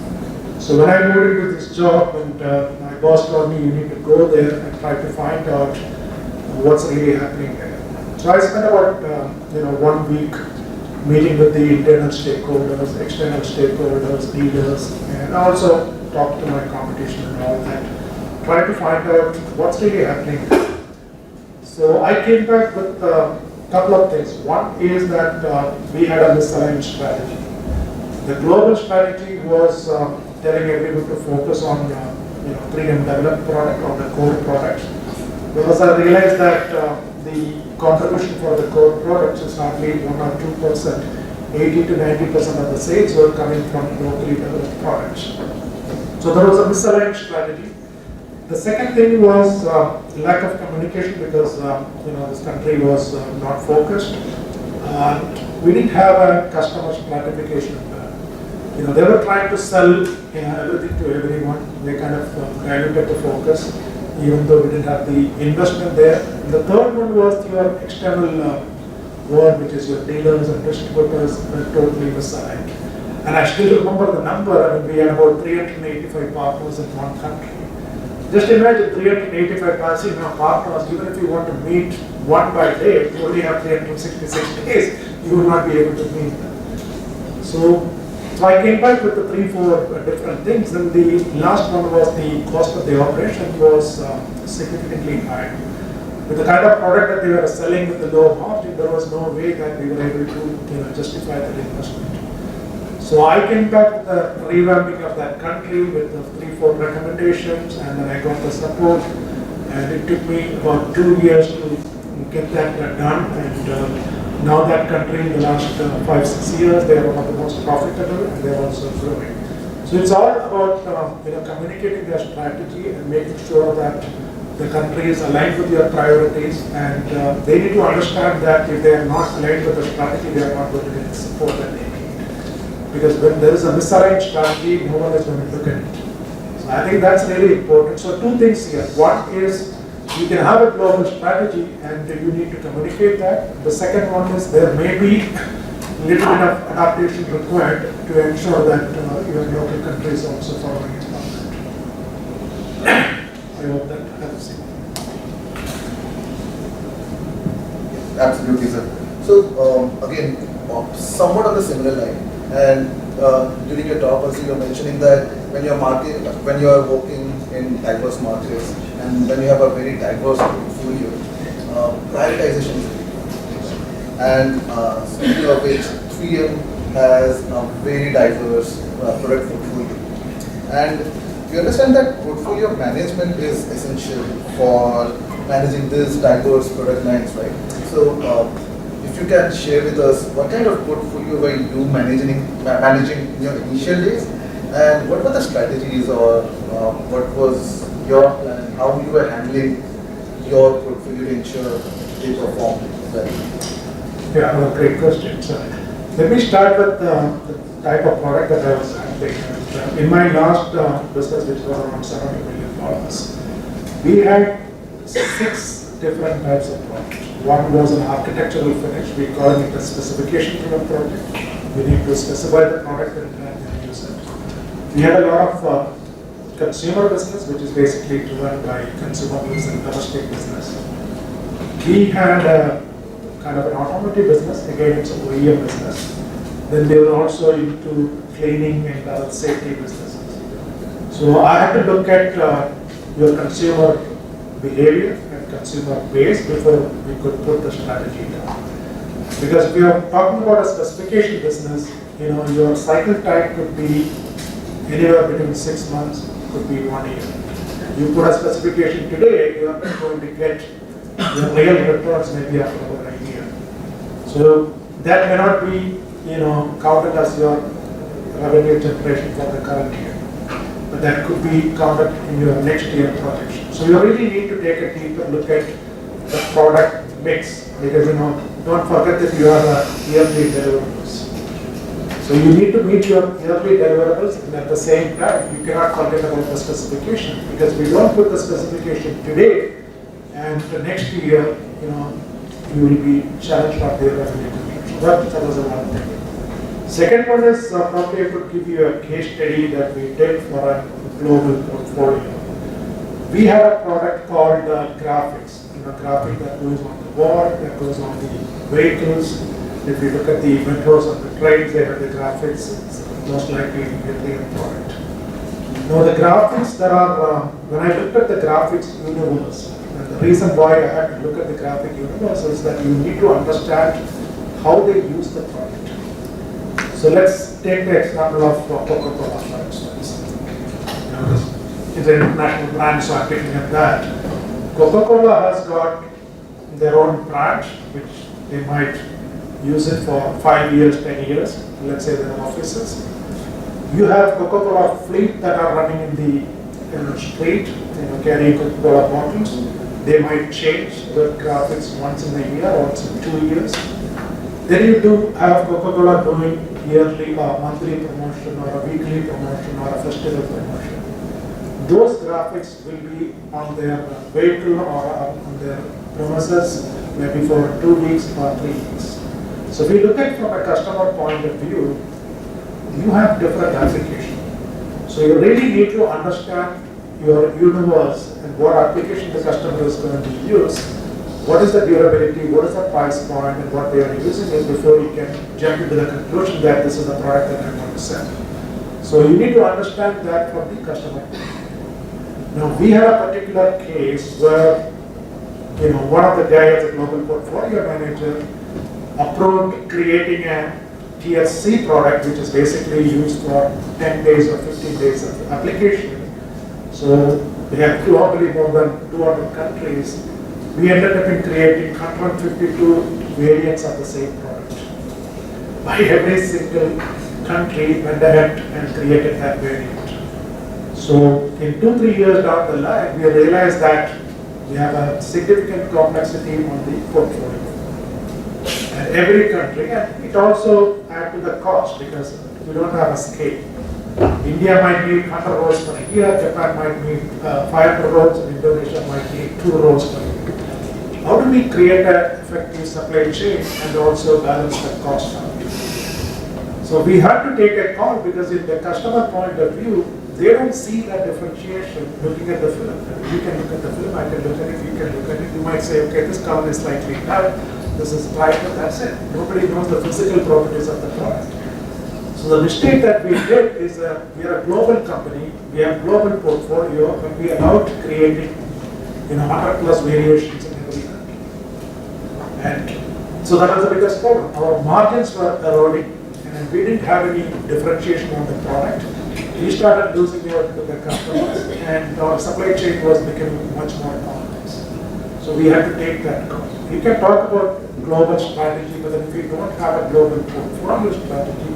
So when I moved into this job, and my boss told me you need to go there and try to find out what's really happening there. So I spent about 1 week meeting with the internal stakeholders, external stakeholders, leaders, and I also talked to my competition and all that. Try to find out what's really happening. So I came back with a couple of things. One is that we had a misaligned strategy. The global strategy was telling everyone to focus on 3M developed product or the core products. Because I realized that the contribution for the core products is hardly 1 or 2%. 80 to 90% of the sales were coming from locally developed products. So there was a misaligned strategy. The second thing was lack of communication, because this country was not focused. We didn't have a customer stratification. They were trying to sell everything to everyone. They kind of diluted the focus, even though we didn't have the investment there. And the third one was your external world, which is your dealers and distributors, were totally misaligned. And I still remember the number. I mean, we had about 385 partners in one country. Just imagine 385 partners. Even if you want to meet one by day, you only have 366 days. You will not be able to meet them. So I came back with the 3-4 different things, and the last one was the cost of the operation was significantly high. With the kind of product that they were selling with the low margin, there was no way that we were able to justify that investment. So I came back with the revamping of that country with the 3-4 recommendations, and then I got the support, and it took me about 2 years to get that done. And Now that country in the last 5-6 years, they are one of the most profitable and they are also growing. So it's all about communicating their strategy and making sure that the country is aligned with your priorities, and they need to understand that if they are not aligned with the strategy, they are not going to get the support that they need. Because when there is a misaligned strategy, no one is going to look at it. So I think that's really important. So two things here. One is you can have a global strategy and you need to communicate that. The second one is there may be a little bit of adaptation required to ensure that your local country is also following it on that. I hope that helps you. Absolutely, sir. So again, somewhat on the similar line, and during your talk also you're mentioning that when you're working in diverse markets and when you have a very diverse portfolio, prioritization is very important. And speaking of which, 3M has a very diverse product portfolio. And we understand that portfolio management is essential for managing these diverse product lines, right? So if you can share with us what kind of portfolio were you managing in your initial days, and what were the strategies, or what was your plan, how you were handling your portfolio to ensure they perform well? Yeah, great question. So let me start with the type of product that I was handling. In my last business, which was around $70 million, we had 6 different types of products. One was an architectural finish. We call it a specification driven project. We need to specify the product and use it. We had a lot of consumer business, which is basically driven by consumables and domestic business. We had kind of an automotive business. Again, it's an OEM business. Then they were also into cleaning and other safety businesses. So I had to look at your consumer behavior and consumer base before we could put the strategy down. Because if we are talking about a specification business, your cycle time could be anywhere between 6 months, could be 1 year. You put a specification today, you are not going to get your real returns maybe after about a year. So that may not be counted as your revenue generation for the current year, but that could be counted in your next year projection. So you really need to take a deeper look at the product mix, because don't forget that you are yearly deliverables. So you need to meet your yearly deliverables, and at the same time you cannot forget about the specification, because we don't put the specification today and the next year you will be challenged on their revenue generation. That was the one thing. Second one is probably I could give you a case study that we did for a global portfolio. We had a product called graphics, graphic that goes on the board, that goes on the vehicles. If you look at the metros and the trains, they have the graphics. It's most likely a real product. Now the graphics that are, when I looked at the graphics universe, and the reason why I had to look at the graphic universe is that you need to understand how they use the product. So let's take the example of Coca-Cola, for instance. It's an international brand, so I'm picking up that. Coca-Cola has got their own brand, which they might use it for 5 years, 10 years, let's say their offices. You have Coca-Cola fleet that are running in the street, carrying Coca-Cola bottles. They might change the graphics once in a year, once in 2 years. Then you do have Coca-Cola doing yearly or monthly promotion or a weekly promotion or a festival promotion. Those graphics will be on their vehicle or on their premises maybe for 2 weeks or 3 weeks. So if we look at it from a customer point of view, you have different applications. So you really need to understand your universe and what application the customer is going to use. What is the durability, what is the price point, and what they are using it before you can jump into the conclusion that this is the product that I'm going to sell. So you need to understand that from the customer. Now we had a particular case where one of the guys, a global portfolio manager, approved creating a TSC product, which is basically used for 10 days or 15 days of application. So we have globally more than 200 countries. we ended up in creating 152 variants of the same product. By every single country went ahead and created that variant. So in 2-3 years down the line, we realized that we have a significant complexity on the portfolio. And every country, and it also adds to the cost because we don't have a scale. India might need 100 rows per year, Japan might need 500 rows, and Indonesia might need 2 rows per year. How do we create an effective supply chain and also balance the cost out? So we have to take a call because in the customer point of view, they don't see that differentiation looking at the film. You can look at the film, I can look at it, you can look at it. You might say, okay, this color is slightly dark, this is bright, but that's it. Nobody knows the physical properties of the product. So the mistake that we did is that we are a global company, we have global portfolio, but we are out creating 100 plus variations in every country. And so that was the biggest problem. Our margins were eroding and we didn't have any differentiation on the product. We started losing out to the customers and our supply chain was becoming much more complex. So we had to take that call. We can talk about global strategy, but if we don't have a global portfolio strategy,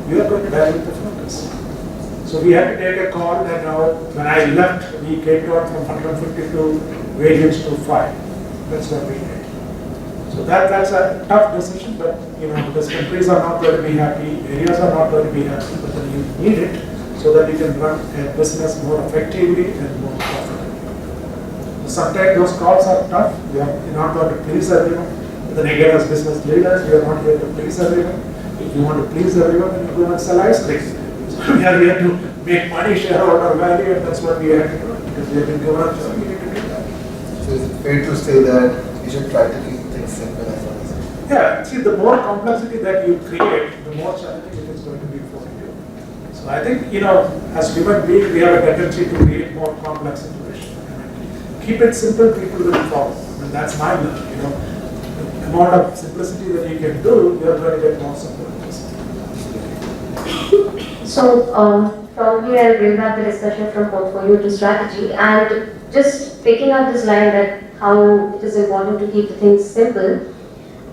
we are going to dilute the focus. So we had to take a call that now, when I left, we came down from 152 variants to 5. That's what we did. So that's a tough decision, but because countries are not going to be happy, areas are not going to be happy, but then you need it so that you can run a business more effectively and more profitably. Sometimes those calls are tough. You're not going to please everyone. But then again, as business leaders, we are not here to please everyone. If you want to please everyone, then you go and sell ice cream. So we are here to make money, shareholder value, and that's what we have to do because we have been given a job. We need to do that. So is it fair to say that you should try to keep things simple as well? Yeah, see, the more complexity that you create, the more challenging it is going to be for you. So I think, as human beings, we have a tendency to create more complex situations. Keep it simple, people will follow. I mean, that's my learning, The amount of simplicity that you can do, you are going to get more simple. So, probably I'll bring back the discussion from portfolio to strategy and just picking up this line that how it is important to keep the things simple.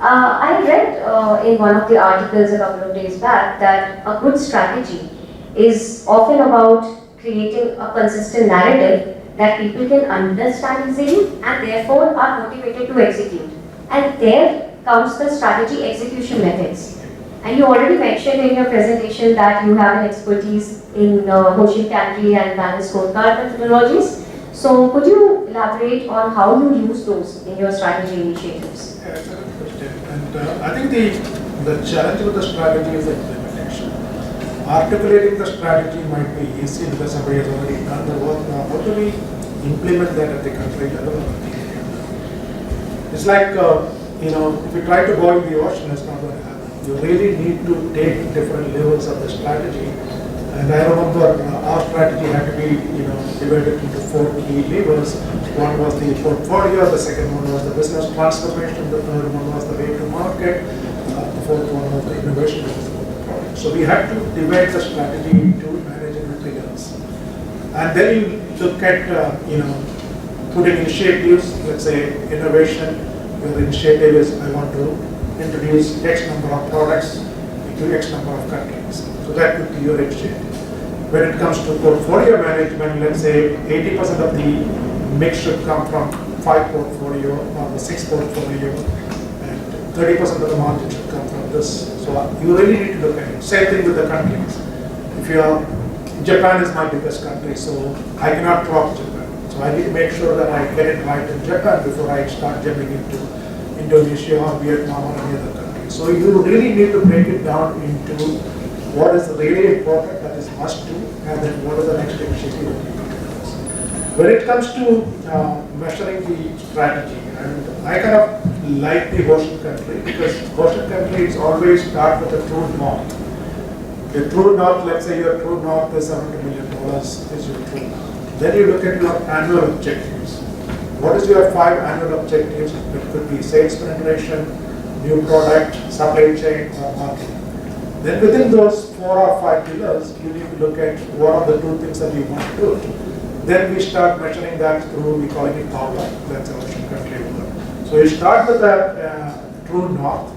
I read in one of the articles a couple of days back that a good strategy is often about creating a consistent narrative that people can understand easily and therefore are motivated to execute. And there comes the strategy execution methods. And you already mentioned in your presentation that you have an expertise in Hoshin category and balanced scorecard methodologies. So could you elaborate on how you use those in your strategy initiatives? Yeah, it's a good question. And I think the challenge with the strategy is the implementation. Articulating the strategy might be easy because somebody has already done the work. Now, how do we implement that at the country level or at the area level? It's like, if you try to boil the ocean, it's not going to happen. You really need to take different levels of the strategy. And I remember our strategy had to be, divided into 4 key levers. One was the portfolio, the second one was the business transformation, the third one was the way to market, the fourth one was the innovation of the product. So we had to divide the strategy into management pillars. And then you look at, putting initiatives, let's say innovation, your initiative is I want to introduce X number of products into X number of countries. So that could be your initiative. When it comes to portfolio management, let's say 80% of the mix should come from 5 portfolio or the 6 portfolio, and 30% of the margin should come from this. So you really need to look at it. Same thing with the countries. If you are, Japan is my biggest country, so I cannot drop Japan. So I need to make sure that I get it right in Japan before I start jumping into Indonesia or Vietnam or any other country. So you really need to break it down into what is really important, that is must do, and then what is the next initiative that you need to do. When it comes to measuring the strategy, and I kind of like the Hoshin country because Hoshin country is always start with a true north. The true north, let's say your true north is $700 million is your true north. Then you look at your annual objectives. What is your 5 annual objectives? It could be sales penetration, new product, supply chain, or marketing. Then within those 4 or 5 pillars, you need to look at what are the 2 things that you want to do. Then we start measuring that through, we call it power line, that's our Ocean country word. So you start with that true north,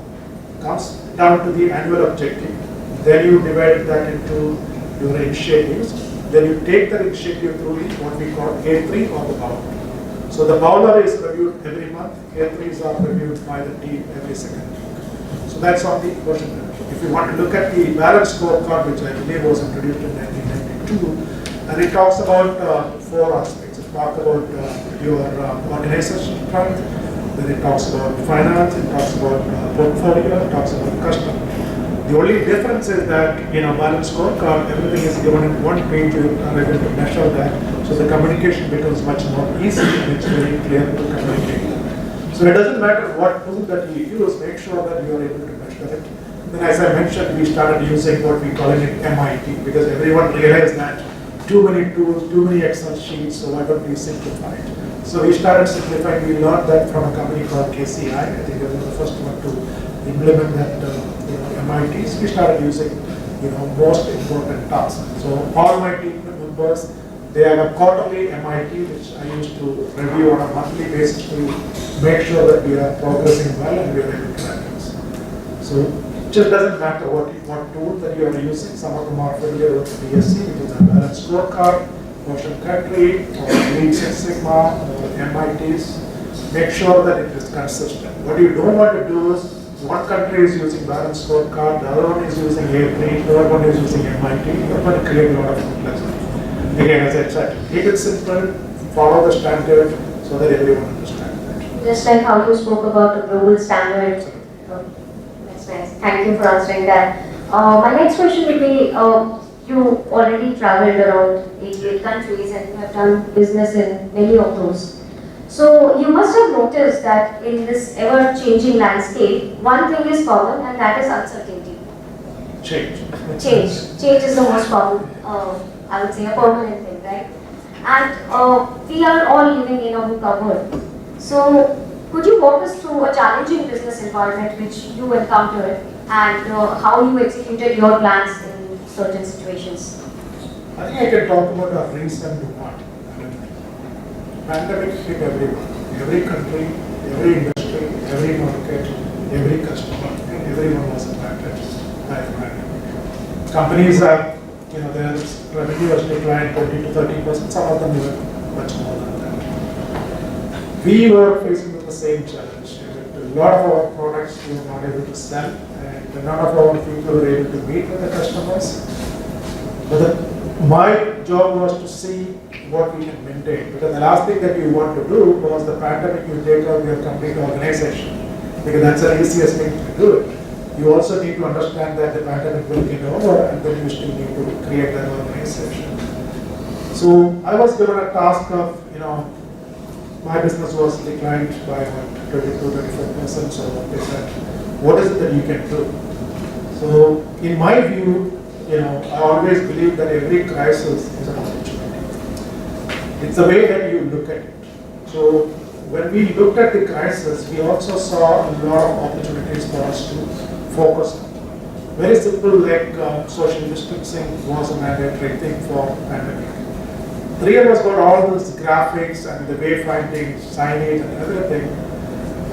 comes down to the annual objective, then you divide that into your initiatives, then you take that initiative through the what we call A3 or the bowler. So the bowler is reviewed every month, A3s are reviewed by the team every second week. So that's on the Ocean country. If you want to look at the balance scorecard, which I believe was introduced in 1992, and it talks about 4 aspects. It talks about your organization strength, then it talks about finance, it talks about portfolio, it talks about customer. The only difference is that balance scorecard, everything is given in one page, you are able to measure that, so the communication becomes much more easy and it's very clear to communicate. So it doesn't matter what tool that you use, make sure that you are able to measure it. Then as I mentioned, we started using what we call it MIT, because everyone realized that too many tools, too many Excel sheets, so why don't we simplify it? So we started simplifying. We learned that from a company called KCI. I think they were the first one to implement that MITs. We started using most important tasks. So all my team members, they have a quarterly MIT which I used to review on a monthly basis to make sure that we are progressing well and we are able to advance. So it just doesn't matter what tool that you are using. Some of them are familiar with the BSc, which is a balanced scorecard, Ocean country, or Lean Six Sigma, or MITs. Make sure that it is consistent. What you don't want to do is one country is using balanced scorecard, the other one is using A3, the other one is using MIT. You're going to create a lot of complexity. Again, as I said, keep it simple, follow the standard so that everyone understands that. Just like how you spoke about the global standard. That's nice. Thank you for answering that. My next question would be, you already traveled around 88 countries and you have done business in many of those. So you must have noticed that in this ever-changing landscape, one thing is common and that is uncertainty. Change. Change is the most common, I would say, a permanent thing, right? And we are all living in a VUCA world. So could you walk us through a challenging business environment which you encountered and how you executed your plans in certain situations? I think I can talk about a recent one. Pandemic hit everyone, every country, every industry, every market, every customer, and everyone was impacted by the pandemic. Companies are, their revenue has declined 20 to 30%, some of them even much more than that. We were facing with the same challenge. A lot of our products we were not able to sell, and none of our people were able to meet with the customers. But my job was to see what we can maintain. Because the last thing that you want to do was the pandemic, you take out your complete organization. Because that's the easiest thing to do it. You also need to understand that the pandemic will get over and then you still need to create that organization. So I was given a task of, my business was declined by about 22-24%. So they said, what is it that you can do? So in my view, I always believe that every crisis is an opportunity. It's the way that you look at it. So when we looked at the crisis, we also saw a lot of opportunities for us to focus on. Very simple, like social distancing was a mandatory thing for pandemic. Three of us got all these graphics and the wayfinding, signage and everything,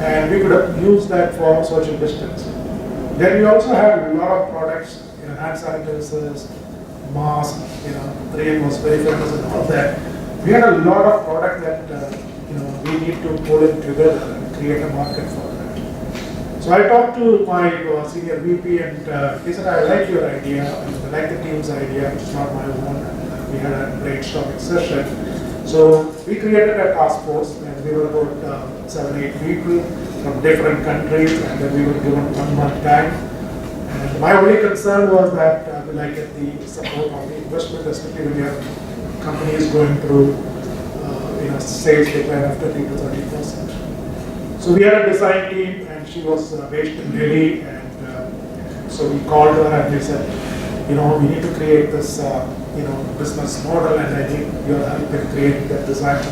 and we could have used that for social distancing. Then we also had a lot of products, hand sanitizers, masks, 3M was very famous and all that. We had a lot of product that we need to pull it together and create a market for that. So I talked to my senior VP and he said, I like your idea, and I like the team's idea, it's not my own. And we had a brainstorming session. So we created a task force and we were about 7-8 people from different countries, and then we were given 1 month time. And my only concern was that will I get the support on the investment, especially when your company is going through sales decline of 20 to 30%. So we had a design team, and she was based in Delhi, and so we called her and we said, we need to create this business model, and I think your help in creating that design.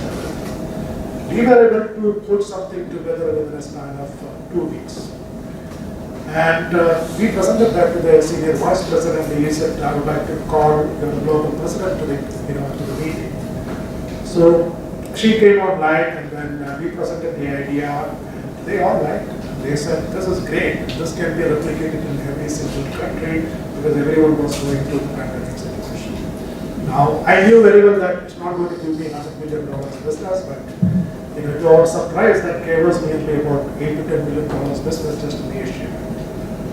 We were able to put something together within a span of 2 weeks. And we presented that to the senior vice president. He said, I would like to call the global president to the meeting. So she came online and then we presented the idea. And they all liked it. They said, this is great. This can be replicated in every single country because everyone was going through the pandemic situation. Now, I knew very well that it's not going to give me $100 million business, but to our surprise, that gave us nearly about $8 to $10 million business just in the Asia.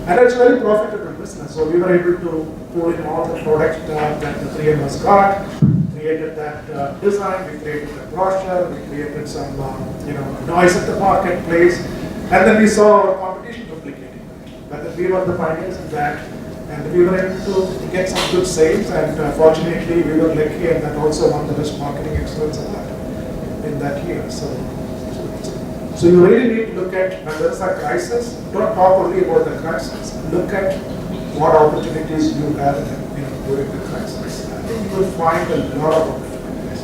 And it's very profitable business. So we were able to pull in all the product that the 3M's got, created that design, we created the brochure, we created some noise at the marketplace, and then we saw our competition duplicating. But then we were the pioneers in that, and we were able to get some good sales, and fortunately we were lucky, and that also won the best marketing excellence in that year. So you really need to look at when there is a crisis, don't talk only about the crisis, look at what opportunities you have during the crisis. I think you will find a lot of opportunities.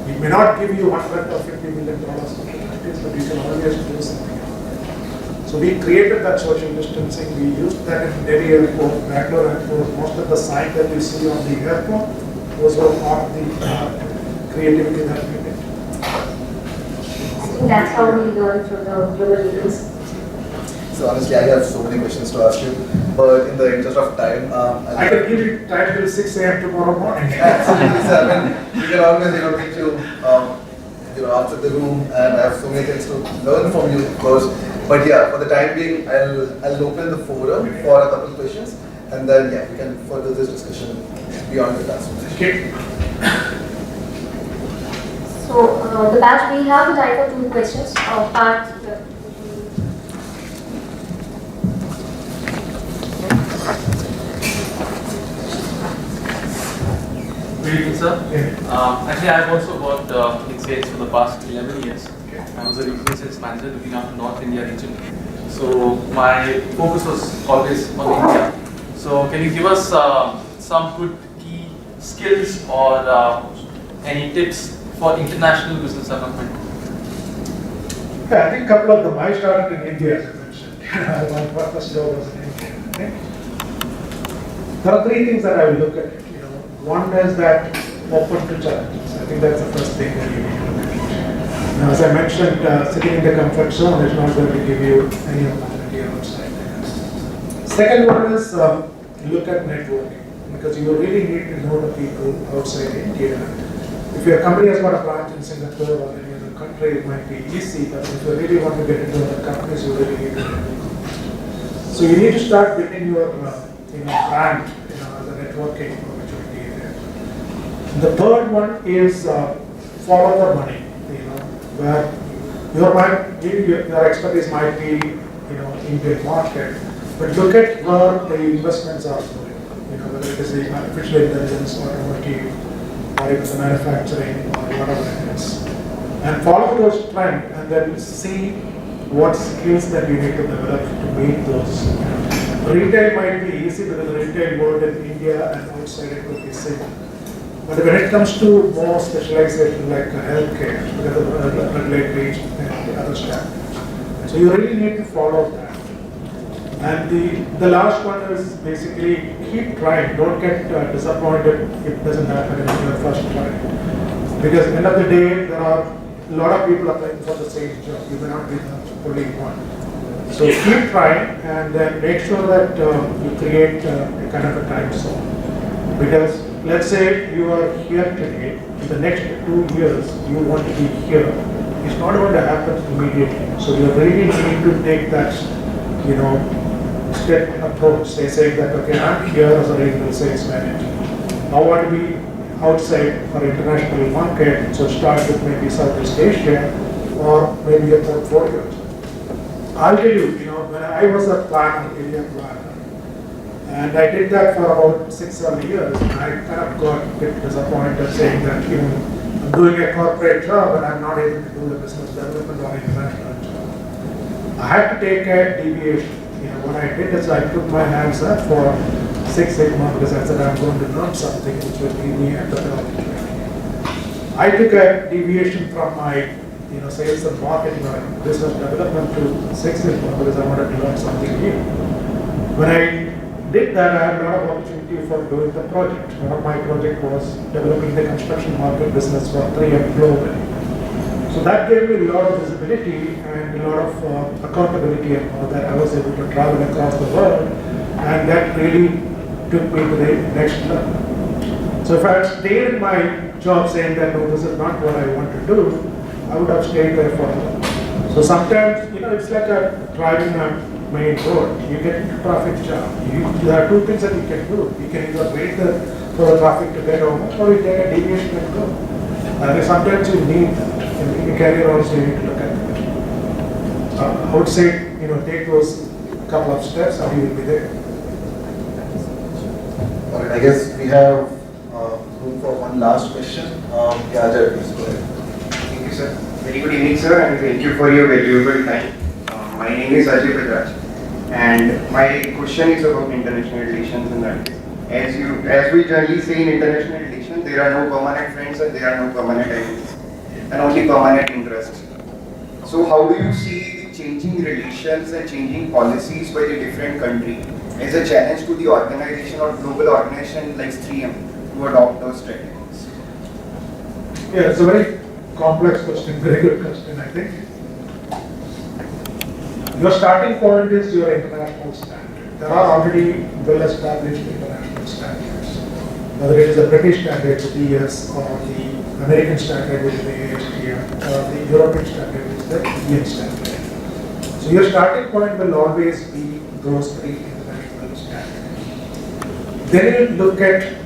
It may not give you $100 or $50 million opportunities, but you can always do something else. So we created that social distancing, we used that in Delhi airport, Bangalore airport, most of the signs that you see on the airport, those were part of the creativity that we did. I think that's how we learn from the global leaders. So honestly, I have so many questions to ask you, but in the interest of time, I can give you time till 6 a.m. tomorrow morning. Absolutely, sir. I mean, you can always meet you outside the room, and I have so many things to learn from you, of course. But yeah, for the time being, I'll open the forum for a couple of questions, and then yeah, we can further this discussion beyond the classroom. Okay. So the batch, we have the time for 2 questions. Part Good evening, sir. Actually, I've also worked in sales for the past 11 years. I was a regional sales manager looking after North India region. So my focus was always on India. So can you give us some good key skills or any tips for international business development? Yeah, I think a couple of them. I started in India, as I mentioned. My first job was in India. Okay? There are 3 things that I will look at. One is that open to challenges. I think that's the first thing that you need to look at. Now, as I mentioned, sitting in the comfort zone is not going to give you any opportunity outside. Second one is look at networking, because you really need to know the people outside India. If your company has got a branch in Singapore or any other country, it might be easy, but if you really want to get into other companies, you really need to network. So you need to start building your brand, as a networking opportunity there. The third one is follow the money, where your expertise might be, Indian market, but look at where the investments are going, whether it is the artificial intelligence, automotive, or even the manufacturing, or whatever it is. And follow those trends and then see what skills that you need to develop to meet those. Retail might be easy because the retail world in India and outside it could be similar. But when it comes to more specialization like healthcare, because of regulatory and other standards, so you really need to follow that. And the last one is basically keep trying. Don't get disappointed if it doesn't happen in your first try. Because at the end of the day, there are a lot of people applying for the same job. You may not be the only one. So keep trying and then make sure that you create a kind of a time zone. Because let's say you are here today, in the next 2 years you want to be here. It's not going to happen immediately. So you really need to take that, step approach. They say that, okay, I'm here as a regional sales manager. I want to be outside for international market, so start with maybe Southeast Asia or maybe a portfolio. I'll tell you, when I was a planner, area planner, and I did that for about 6-7 years, and I kind of got a bit disappointed saying that, I'm doing a corporate job and I'm not able to do the business development or international job. I had to take a deviation. What I did is I put my hands up for 6 months because I said I'm going to learn something which will give me a better opportunity. I took a deviation from my sales and marketing or business development to 6 months because I wanted to learn something new. When I did that, I had a lot of opportunity for doing the project. One of my project was developing the construction market business for 3M globally. So that gave me a lot of visibility and a lot of accountability, and all that I was able to travel across the world, and that really took me to the next level. So if I had stayed in my job saying that no, this is not what I want to do, I would have stayed there forever. So sometimes, it's like driving a main road. You get into traffic jam. There are two things that you can do. You can either wait for the traffic to get over, or you take a deviation and go. And sometimes you need that. In your career also you need to look at that. I would say, take those couple of steps and you will be there. All right, I guess we have room for one last question. Yeah, Ajay, please go ahead. Thank you, sir. Very good evening, sir, and thank you for your valuable time. My name is Ajay Bajaj, and my question is about international relations in that case. As we generally say in international relations, there are no permanent friends and there are no permanent enemies, and only permanent interests. So how do you see the changing relations and changing policies by the different country as a challenge to the organization or global organization like 3M to adopt those strategies? Yeah, it's a very complex question, very good question, I think. Your starting point is your international standard. There are already well-established international standards. Whether it is the British standard with the ES, or the American standard with the ASTM, or the European standard with the EM standard. So your starting point will always be those three international standards. Then you look at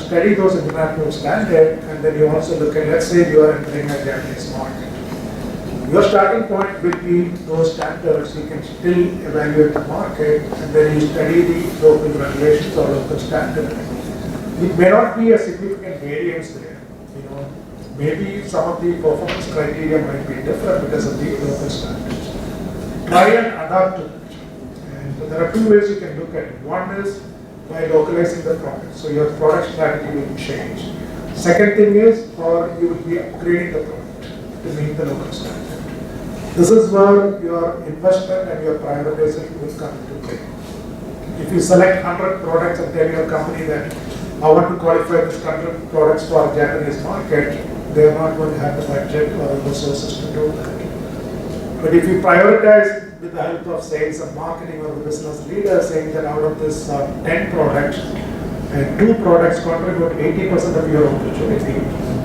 study those international standards, and then you also look at, let's say you are entering a Japanese market. Your starting point will be those standards. You can still evaluate the market, and then you study the local regulations or local standards. It may not be a significant variance there. Maybe some of the performance criteria might be different because of the local standards. Try and adapt to it. And there are two ways you can look at it. One is by localizing the product. So your product strategy will change. Second thing is, or you will be upgrading the product to meet the local standard. This is where your investment and your prioritization will come into play. If you select 100 products and tell your company that I want to qualify these 100 products for a Japanese market, they are not going to have the budget or the resources to do that. But if you prioritize with the help of sales and marketing or the business leader, saying that out of this 10 products, and 2 products contribute 80% of your opportunity,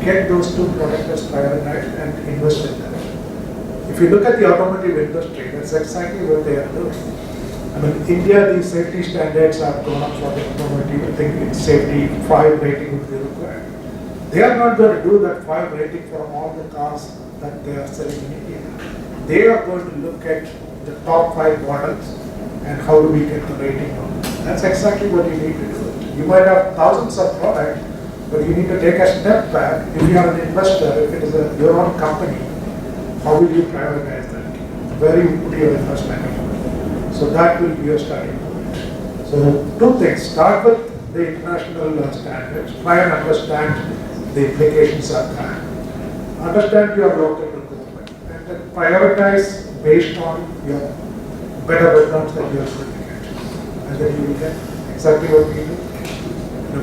get those 2 products as prioritized and invest in them. If you look at the automotive industry, that's exactly what they are doing. In India, the safety standards have gone up for the automotive. I think it's safety 5 rating would be required. They are not going to do that 5 rating for all the cars that they are selling in India. They are going to look at the top 5 models and how do we get the rating on them. That's exactly what you need to do. You might have thousands of products, but you need to take a step back. If you are an investor, if it is your own company, how will you prioritize that? Where you put your investment? So that will be your starting point. So 2 things. Start with the international standards. Try and understand the implications of that. Understand your local requirement. And then prioritize based on your better returns that you are going to get. And then you will get exactly what we do.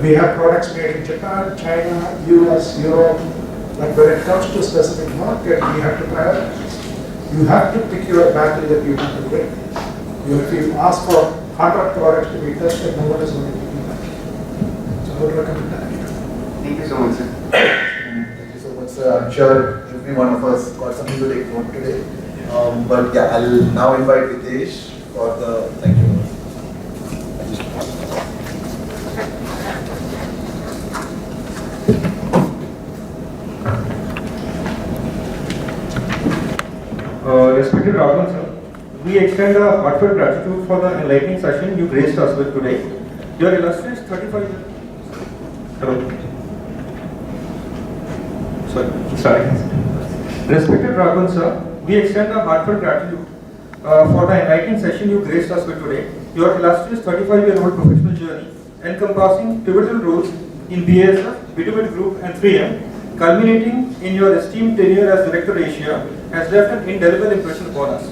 We have products made in Japan, China, US, Europe. But when it comes to a specific market, we have to prioritize. You have to pick your battle that you want to win. If you ask for 100 products to be tested, no one is going to do that. So I would recommend that. Thank you so much, sir. Thank you so much, sir. I'm sure every one of us got something to take note today. But yeah, I'll now invite Videsh for the thank you. Respected Raghavan sir, we extend our heartfelt gratitude for the enlightening session you graced us with today. Your illustrious 35 years. Hello. Sorry. Respected Raghavan sir, we extend our heartfelt gratitude for the enlightening session you graced us with today. Your illustrious 35-year-old professional journey encompassing pivotal roles in BASF, Bitumen Group and 3M, culminating in your esteemed tenure as Director Asia, has left an indelible impression upon us.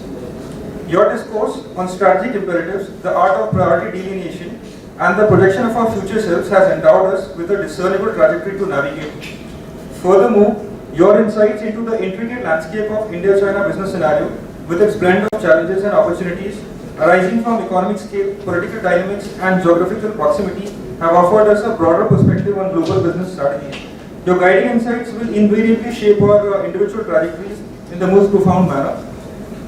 Your discourse on strategic imperatives, the art of priority delineation, and the projection of our future selves has endowed us with a discernible trajectory to navigate. Furthermore, your insights into the intricate landscape of India-China business scenario, with its blend of challenges and opportunities arising from economic scale, political dynamics, and geographical proximity, have offered us a broader perspective on global business strategies. Your guiding insights will invariably shape our individual trajectories in the most profound manner.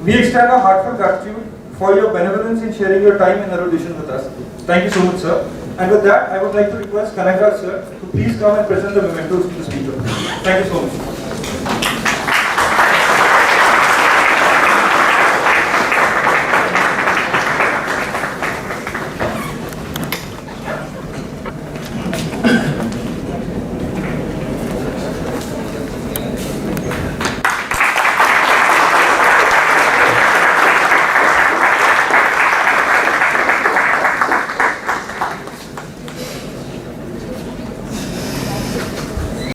We extend our heartfelt gratitude for your benevolence in sharing your time and erudition with us. Thank you so much, sir. And with that, I would like to request Kanagraj sir to please come and present the mementos to the speaker. Thank you so much.